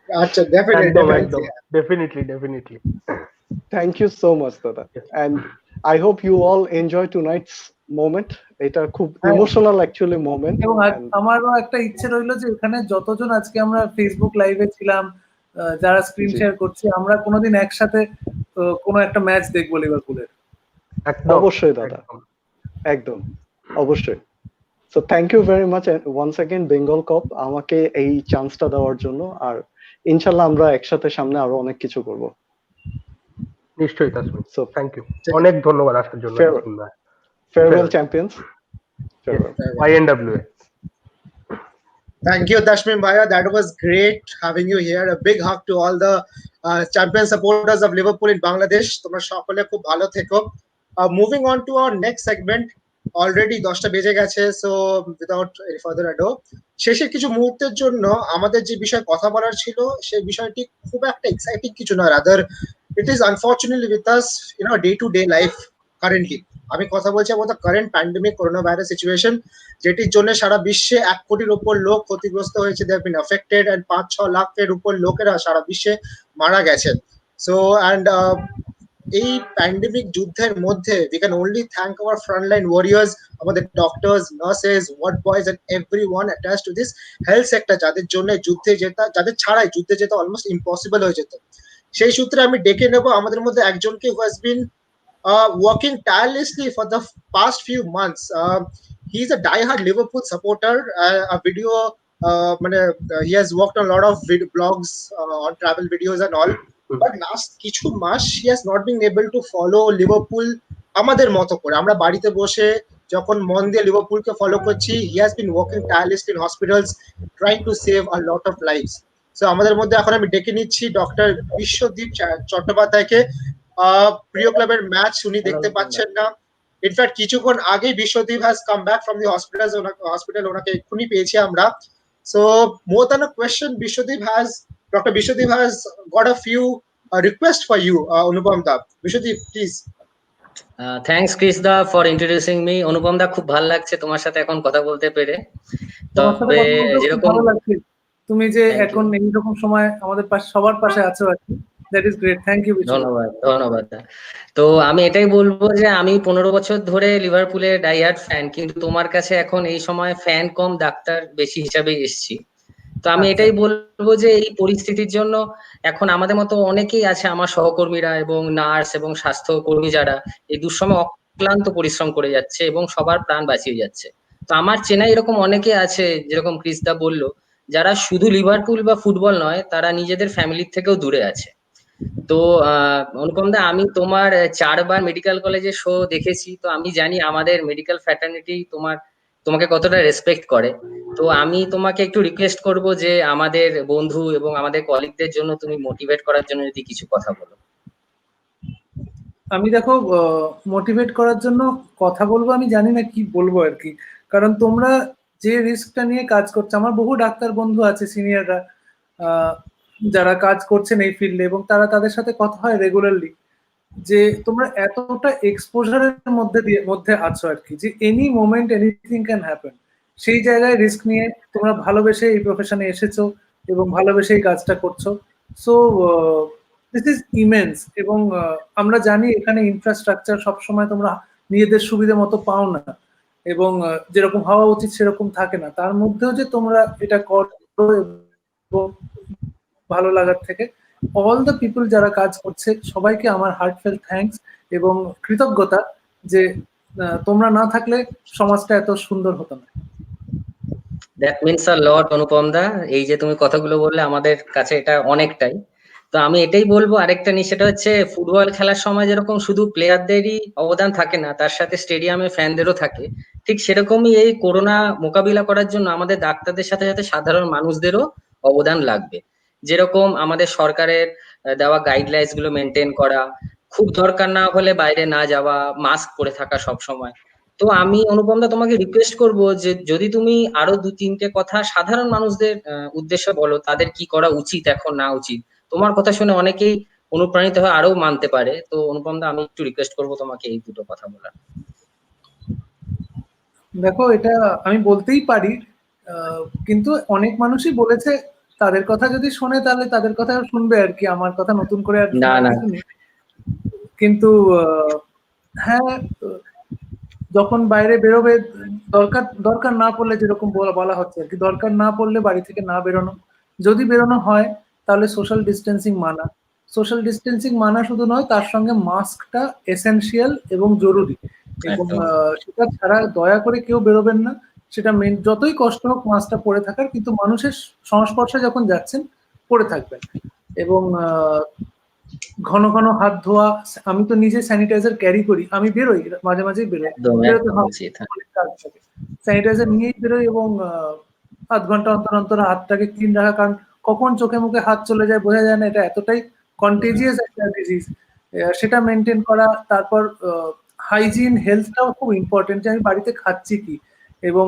আচ্ছা, definitely. Thank you so much, Dada. And I hope you all enjoy tonight's moment. এটা খুব ইমোশনাল অ্যাকচুয়ালি মোমেন্ট। এবং আমারও একটা ইচ্ছে রইলো যে এখানে যতজন আজকে আমরা ফেসবুক লাইভে ছিলাম, যারা স্ক্রিন শেয়ার করছি, আমরা কোনোদিন একসাথে কোনো একটা ম্যাচ দেখবো লিভারপুলের। অবশ্যই দাদা, একদম অবশ্যই। So thank you very much once again Bengal Kop আমাকে এই চান্সটা দেওয়ার জন্য। আর ইনশাআল্লাহ আমরা একসাথে সামনে আরো অনেক কিছু করব। নিশ্চয়ই তাসমিন। সো থ্যাংক ইউ, অনেক ধন্যবাদ আসার জন্য। Farewell champions. INWA. Thank you, Dashmin Bhaiya. That was great having you here. A big hug to all the champion supporters of Liverpool in Bangladesh. তোমরা সকলে খুব ভালো থেকো। Moving on to our next segment. Already 10টা বেজে গেছে, so without any further ado, শেষের কিছু মুহূর্তের জন্য আমাদের যে বিষয় কথা বলার ছিল সেই বিষয়টি খুব একটা এক্সাইটিং কিছু নয়, rather it is unfortunately with us day to day life currently. আমি কথা বলছি about the current pandemic coronavirus situation, যেটির জন্য সারা বিশ্বে 1 কোটির উপর লোক ক্ষতিগ্রস্ত হয়েছে, they have been affected, and 5-6 লাখের উপর লোকেরা সারা বিশ্বে মারা গেছেন। So and এই প্যান্ডেমিক যুদ্ধের মধ্যে we can only thank our frontline warriors, আমাদের doctors, nurses, ward boys and everyone attached to this health sector, যাদের জন্য যুদ্ধে জেতা, যাদের ছাড়াই যুদ্ধে জেতা অলমোস্ট ইম্পসিবল হয়ে যেত। সেই সূত্রে আমি ডেকে নেব আমাদের মধ্যে একজনকে who has been working tirelessly for the past few months. He is a die-hard Liverpool supporter. A video he has worked on a lot of blogs on travel videos and all. But last কিছু মাস he has not been able to follow Liverpool আমাদের মতো করে। আমরা বাড়িতে বসে যখন মন দিয়ে লিভারপুলকে ফলো করছি, he has been working tirelessly in hospitals trying to save a lot of lives. So আমাদের মধ্যে এখন আমি ডেকে নিচ্ছি ডক্টর বিশ্বদীপ চট্টোপাধ্যায়কে। প্রিয় ক্লাবের ম্যাচ উনি দেখতে পাচ্ছেন না। ইনফ্যাক্ট কিছুক্ষণ আগে Biswadeep has come back from the hospital, ওনাকে এক্ষুনি পেয়েছি আমরা। So more than a question, Biswadeep has Dr. Bishwadeep has got a few requests for you, Anupam da. Bishwadeep, please. Thanks Chris da for introducing me. Anupam da, খুব ভালো লাগছে তোমার সাথে এখন কথা বলতে পেরে। তবে যেরকম ভালো লাগছে তুমি যে এখন এইরকম সময় আমাদের পাশে সবার পাশে আছো আর কি, that is great. Thank you. ধন্যবাদ ধন্যবাদ। তো আমি এটাই বলবো যে আমি 15 বছর ধরে লিভারপুলের ডাইহার্ড ফ্যান, কিন্তু তোমার কাছে এখন এই সময় ফ্যান কম ডাক্তার বেশি হিসাবে এসেছি। তো আমি এটাই বলবো যে এই পরিস্থিতির জন্য এখন আমাদের মতো অনেকেই আছে, আমার সহকর্মীরা এবং নার্স এবং স্বাস্থ্যকর্মী যারা এই দুঃসময় অক্লান্ত পরিশ্রম করে যাচ্ছে এবং সবার প্রাণ বাঁচিয়ে যাচ্ছে। তো আমার চেনা এরকম অনেকে আছে, যেরকম ক্রিস্তা বললো, যারা শুধু লিভারপুল বা ফুটবল নয়, তারা নিজেদের ফ্যামিলির থেকেও দূরে আছে। তো অনুপম দা, আমি তোমার 4 বার মেডিকেল কলেজে শো দেখেছি, তো আমি জানি আমাদের মেডিকেল ফ্র্যাটার্নিটি তোমাকে কতটা রেসপেক্ট করে। তো আমি তোমাকে একটু রিকোয়েস্ট করব যে আমাদের বন্ধু এবং আমাদের কলিগদের জন্য তুমি মোটিভেট করার জন্য যদি কিছু কথা বলো। আমি দেখো, মোটিভেট করার জন্য কথা বলবো, আমি জানি না কি বলবো আর কি, কারণ তোমরা যে রিস্কটা নিয়ে কাজ করছো, আমার বহু ডাক্তার বন্ধু আছে সিনিয়ররা যারা কাজ করছেন এই ফিল্ডে, এবং তারা তাদের সাথে কথা হয় রেগুলারলি, যে তোমরা এতটা এক্সপোজারের মধ্যে আছো আর কি, যে any moment anything can happen. সেই জায়গায় রিস্ক নিয়ে তোমরা ভালোবেসে এই প্রফেশনে এসেছো এবং ভালোবেসে এই কাজটা করছো। So this is immense. এবং আমরা জানি এখানে ইনফ্রাস্ট্রাকচার সবসময় তোমরা নিজেদের সুবিধা মতো পাও না, এবং যেরকম হওয়া উচিত সেরকম থাকে না। তার মধ্যেও যে তোমরা এটা করো এবং ভালো লাগার থেকে, অল দ্য পিপল যারা কাজ করছে সবাইকে আমার হার্টফেল থ্যাঙ্কস এবং কৃতজ্ঞতা, যে তোমরা না থাকলে সমাজটা এত সুন্দর হতো না। দ্যাট মিনস আ লট অনুপম দা। এই যে তুমি কথাগুলো বললে আমাদের কাছে এটা অনেকটাই। তো আমি এটাই বলবো আরেকটা নিয়ে, সেটা হচ্ছে ফুটবল খেলার সময় যেরকম শুধু প্লেয়ারদেরই অবদান থাকে না, তার সাথে স্টেডিয়ামে ফ্যানদেরও থাকে। ঠিক সেরকমই এই করোনা মোকাবিলা করার জন্য আমাদের ডাক্তারদের সাথে সাথে সাধারণ মানুষদেরও অবদান লাগবে। যেরকম আমাদের সরকারের দেওয়া গাইডলাইন্স গুলো মেনটেন করা, খুব দরকার না হলে বাইরে না যাওয়া, মাস্ক পরে থাকা সব সময়। তো আমি অনুপম দা তোমাকে রিকোয়েস্ট করব যে যদি তুমি আরো 2-3টে কথা সাধারণ মানুষদের উদ্দেশ্যে বলো, তাদের কি করা উচিত এখন না উচিত, তোমার কথা শুনে অনেকেই অনুপ্রাণিত হয়ে আরো মানতে পারে। তো অনুপম দা, আমি একটু রিকোয়েস্ট করব তোমাকে এই দুটো কথা বলার। দেখো, এটা আমি বলতেই পারি, কিন্তু অনেক মানুষই বলেছে, তাদের কথা যদি শোনে তাহলে তাদের কথা শুনবে আর কি, আমার কথা নতুন করে আর কিছু নেই। কিন্তু হ্যাঁ, যখন বাইরে বেরোবে, দরকার না পড়লে, যেরকম বলা হচ্ছে আর কি, দরকার না পড়লে বাড়ি থেকে না বেরোনো, যদি বেরোনো হয় তাহলে সোশ্যাল ডিস্টেন্সিং মানা। সোশ্যাল ডিস্টেন্সিং মানা শুধু নয়, তার সঙ্গে মাস্কটা এসেনশিয়াল এবং জরুরি, এবং সেটা ছাড়া দয়া করে কেউ বেরোবেন না। সেটা যতই কষ্ট হোক মাস্কটা পরে থাকার, কিন্তু মানুষের সংস্পর্শে যখন যাচ্ছেন পরে থাকবেন। এবং ঘন ঘন হাত ধোয়া, আমি তো নিজে স্যানিটাইজার ক্যারি করি, আমি বেরোই, মাঝে মাঝেই বেরোই, স্যানিটাইজার নিয়েই বেরোই, এবং আধ ঘন্টা অন্তর অন্তর হাতটাকে ক্লিন রাখা, কারণ কখন চোখে মুখে হাত চলে যায় বোঝা যায় না, এটা এতটাই কন্টেজিয়াস একটা ডিজিজ, সেটা মেনটেন করা। তারপর হাইজিন, হেলথটাও খুব ইম্পর্টেন্ট, যে আমি বাড়িতে খাচ্ছি কি, এবং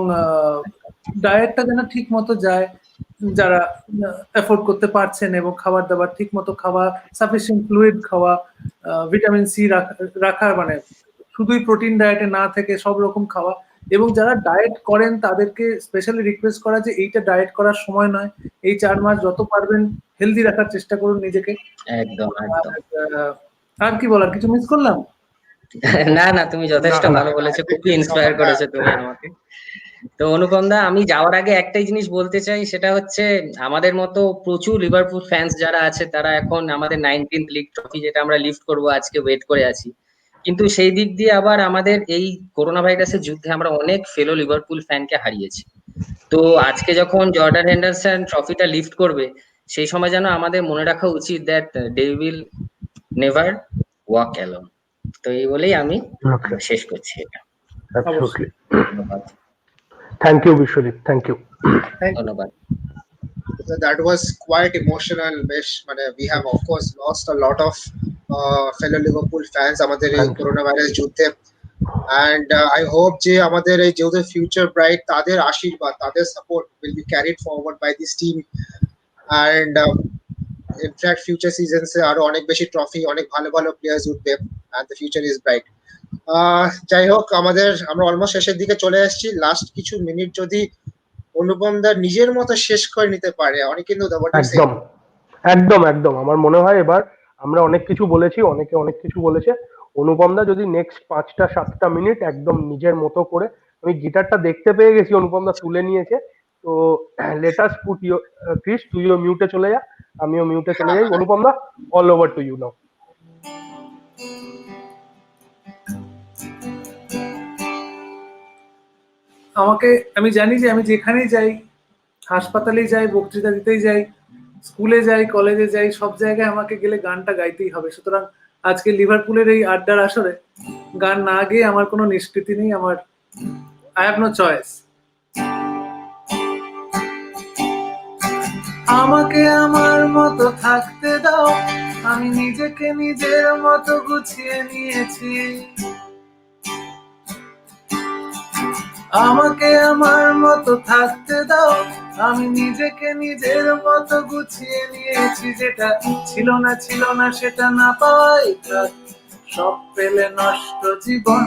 ডায়েটটা যেন ঠিক মতো যায়, যারা এফোর্ড করতে পারছেন, এবং খাবার দাবার ঠিক মতো খাওয়া, সাফিসিয়েন্ট ফ্লুইড খাওয়া, ভিটামিন সি রাখা, মানে শুধুই প্রোটিন ডায়েটে না থেকে সব রকম খাওয়া। এবং যারা ডায়েট করেন তাদেরকে স্পেশালি রিকোয়েস্ট করা যে এইটা ডায়েট করার সময় নয়, এই 4 মাস যত পারবেন হেলদি রাখার চেষ্টা করুন নিজেকে। একদম। আর কি বলার, কিছু মিস করলাম? না না, তুমি যথেষ্ট ভালো বলেছো, খুবই ইন্সপায়ার করেছো তুমি আমাকে। তো অনুপম দা, আমি যাওয়ার আগে একটাই জিনিস বলতে চাই, সেটা হচ্ছে আমাদের মতো প্রচুর লিভারপুল ফ্যান্স যারা আছে, তারা এখন আমাদের 19th লিগ ট্রফি যেটা আমরা লিফট করব আজকে ওয়েট করে আছি। কিন্তু সেই দিক দিয়ে আবার আমাদের এই করোনা ভাইরাসের যুদ্ধে আমরা অনেক ফেলো লিভারপুল ফ্যানকে হারিয়েছি। তো আজকে যখন জর্ডান হেন্ডারসন ট্রফিটা লিফট করবে, সেই সময় যেন আমাদের মনে রাখা উচিত that they will never walk alone. তো এই বলেই আমি শেষ করছি এটা। ধন্যবাদ। Thank you, Bishwadeep. Thank you. ধন্যবাদ। That was quite emotional, Bish. We have of course lost a lot of fellow Liverpool fans আমাদের এই করোনা ভাইরাস যুদ্ধে, and I hope যে আমাদের এই যেহেতু future bright, তাদের আশীর্বাদ, তাদের support will be carried forward by this team, and in fact future সিজনসে আরো অনেক বেশি ট্রফি, অনেক ভালো ভালো প্লেয়ার্স উঠবে, and the future is bright. যাই হোক, আমরা অলমোস্ট শেষের দিকে চলে আসছি। লাস্ট কিছু মিনিট যদি অনুপম দা নিজের মতো শেষ করে নিতে পারে, অনেক কিন্তু একদম একদম একদম আমার মনে হয় এবার আমরা অনেক কিছু বলেছি, অনেকে অনেক কিছু বলেছে। অনুপম দা যদি নেক্সট 5-7টা মিনিট একদম নিজের মতো করে, আমি গিটারটা দেখতে পেয়ে গেছি অনুপম দা তুলে নিয়েছে, তো লেটাস পুট ইউ ক্রিস, তুইও মিউটে চলে যা, আমিও মিউটে চলে যাই। অনুপম দা, অল ওভার টু ইউ নাও। আমি জানি যে আমি যেখানেই যাই, হাসপাতালেই যাই, বক্তৃতা দিতেই যাই, স্কুলে যাই, কলেজে যাই, সব জায়গায় আমাকে গেলে গানটা গাইতেই হবে। সুতরাং আজকে লিভারপুলের এই আড্ডার আসরে গান না গেয়ে আমার কোনো নিষ্কৃতি নেই, আই হ্যাভ নো চয়েস। আমাকে আমার মতো থাকতে দাও, আমি নিজেকে নিজের মতো গুছিয়ে নিয়েছি। আমাকে আমার মতো থাকতে দাও, আমি নিজেকে নিজের মতো গুছিয়ে নিয়েছি। যেটা ছিল না সেটা না পাই, সব পেলে নষ্ট জীবন।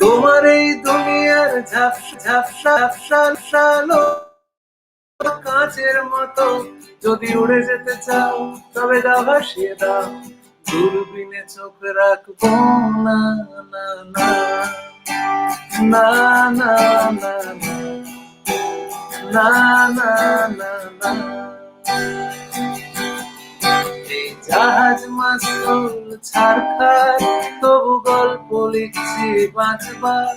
তোমার এই দুনিয়ার ঝাপসা কাঁচের মতো, যদি উড়ে যেতে চাও তবে গা ভাসিয়ে দাও, দূরবীনে চোখ রাখবো না না না না না না না না না না। এই জাহাজ মাস্তুল ছাড়খার, তবু গল্প লিখছি বাঁচবার।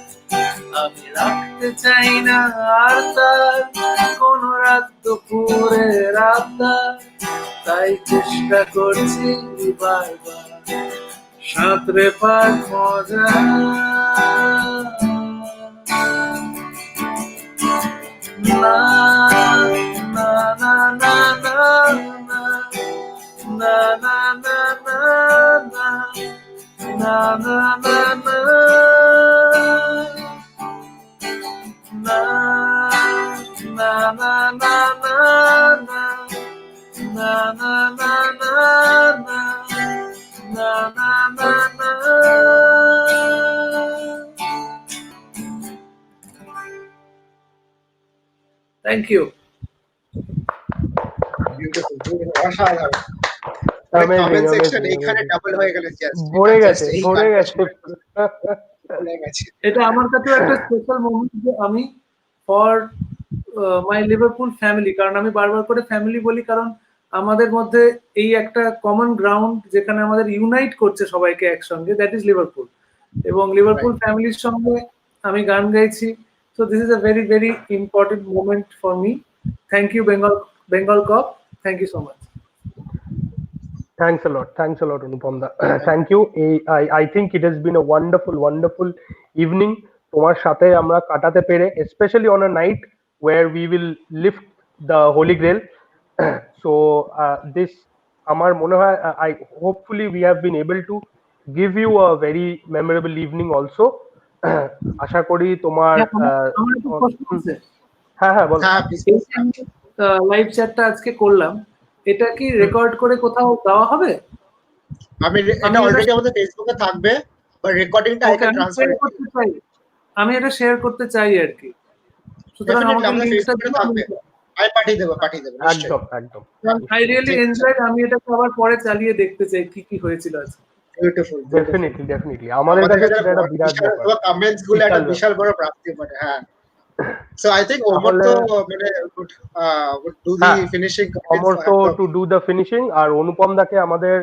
আমি রাখতে চাই না আর তার কোন রাত দুপুরের আবদার, তাই চেষ্টা করছি বারবার সাঁতরে পার মজা। না না না না না না না না না না না না না না na na na na na na na na na na na na na. Thank you. Comment section এখানে ডাবল হয়ে গেল, ভরে গেছে। এটা আমার কাছে একটা স্পেশাল মোমেন্ট যে আমি ফর মাই লিভারপুল ফ্যামিলি, কারণ আমি বারবার করে ফ্যামিলি বলি, কারণ আমাদের মধ্যে এই একটা কমন গ্রাউন্ড যেখানে আমাদের ইউনাইট করছে সবাইকে একসঙ্গে, দ্যাট ইজ লিভারপুল। এবং লিভারপুল ফ্যামিলির সঙ্গে আমি গান গাইছি। So this is a very very important moment for me. Thank you Bengal Kop, thank you so much. Thanks a lot, Anupam da. Thank you. I think it has been a wonderful evening তোমার সাথে আমরা কাটাতে পেরে, especially on a night where we will lift the holy grail. So this আমার মনে হয় I hopefully we have been able to give you a very memorable evening also. আশা করি তোমার হ্যাঁ বল। লাইভ চ্যাটটা আজকে করলাম, এটা কি রেকর্ড করে কোথাও দেওয়া হবে? এটা অলরেডি আমাদের ফেসবুকে থাকবে, বাট রেকর্ডিংটা এখানে ট্রান্সফার করতে চাই, আমি এটা শেয়ার করতে চাই আর কি। সুতরাং আমাদের লিংকটা থাকবে, আমি পাঠিয়ে দেব একদম। আই রিয়েলি এনজয়েড, আমি এটা আবার পরে চালিয়ে দেখতে চাই কি হয়েছিল আজকে। বিউটিফুল, ডেফিনেটলি আমাদের কাছে এটা বিরাট ব্যাপার, কমেন্টস গুলো একটা বিশাল বড় প্রাপ্তি বটে। হ্যাঁ, so I think Omorto would do the finishing. Omorto to do the finishing, আর অনুপম দাকে আমাদের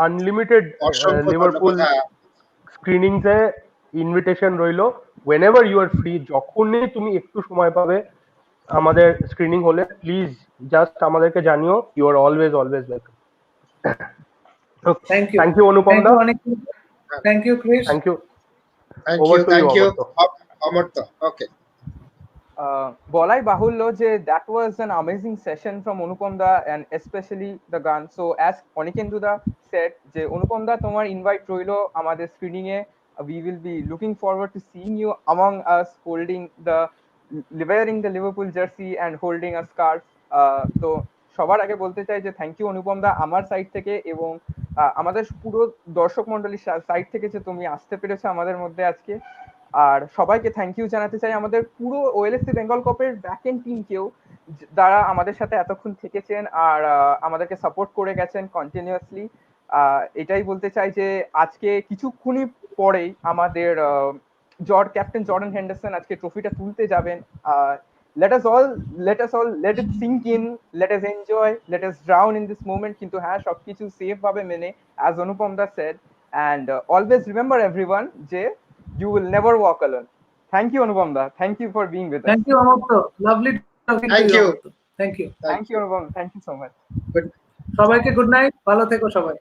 আনলিমিটেড লিভারপুল স্ক্রিনিংস এ ইনভিটেশন রইলো। whenever you are free, যখনই তুমি একটু সময় পাবে আমাদের স্ক্রিনিং হলে, প্লিজ জাস্ট আমাদেরকে জানিও। you are always welcome. Thank you Anupam the, thank you Chris, thank you Omorto. Okay, বলাই বাহুল্য যে that was an amazing session from Anupam da, and specially the গান। So as Anikendu da said যে অনুপম দা তোমার ইনভাইট রইলো আমাদের স্ক্রিনিং এ। we will be looking forward to seeing you among us, wearing the Liverpool jersey and holding a scarf. তো সবার আগে বলতে চাই যে থ্যাংক ইউ অনুপম দা আমার সাইড থেকে, এবং আমাদের পুরো দর্শক মন্ডলীর সাইড থেকে যে তুমি আসতে পেরেছো আমাদের মধ্যে আজকে। আর সবাইকে থ্যাংক ইউ জানাতে চাই আমাদের পুরো ওএলএসসি বেঙ্গল কাপের ব্যাক এন্ড টিমকেও, যারা আমাদের সাথে এতক্ষণ থেকেছেন আর আমাদেরকে সাপোর্ট করে গেছেন কন্টিনিউয়াসলি। এটাই বলতে চাই যে আজকে কিছুক্ষণই পরেই আমাদের ক্যাপ্টেন জর্ডান হেন্ডারসন আজকে ট্রফিটা তুলতে যাবেন। let us all let it sink in, let us enjoy, let us drown in this moment, কিন্তু হ্যাঁ সবকিছু সেফ ভাবে মেনে, as Anupam da said, and always remember everyone যে you will never walk alone. Thank you Anupam da, thank you for being with us. Thank you Amorto, lovely talking to you. Thank you Anupam, thank you so much. সবাইকে good night, ভালো থেকো সবাই।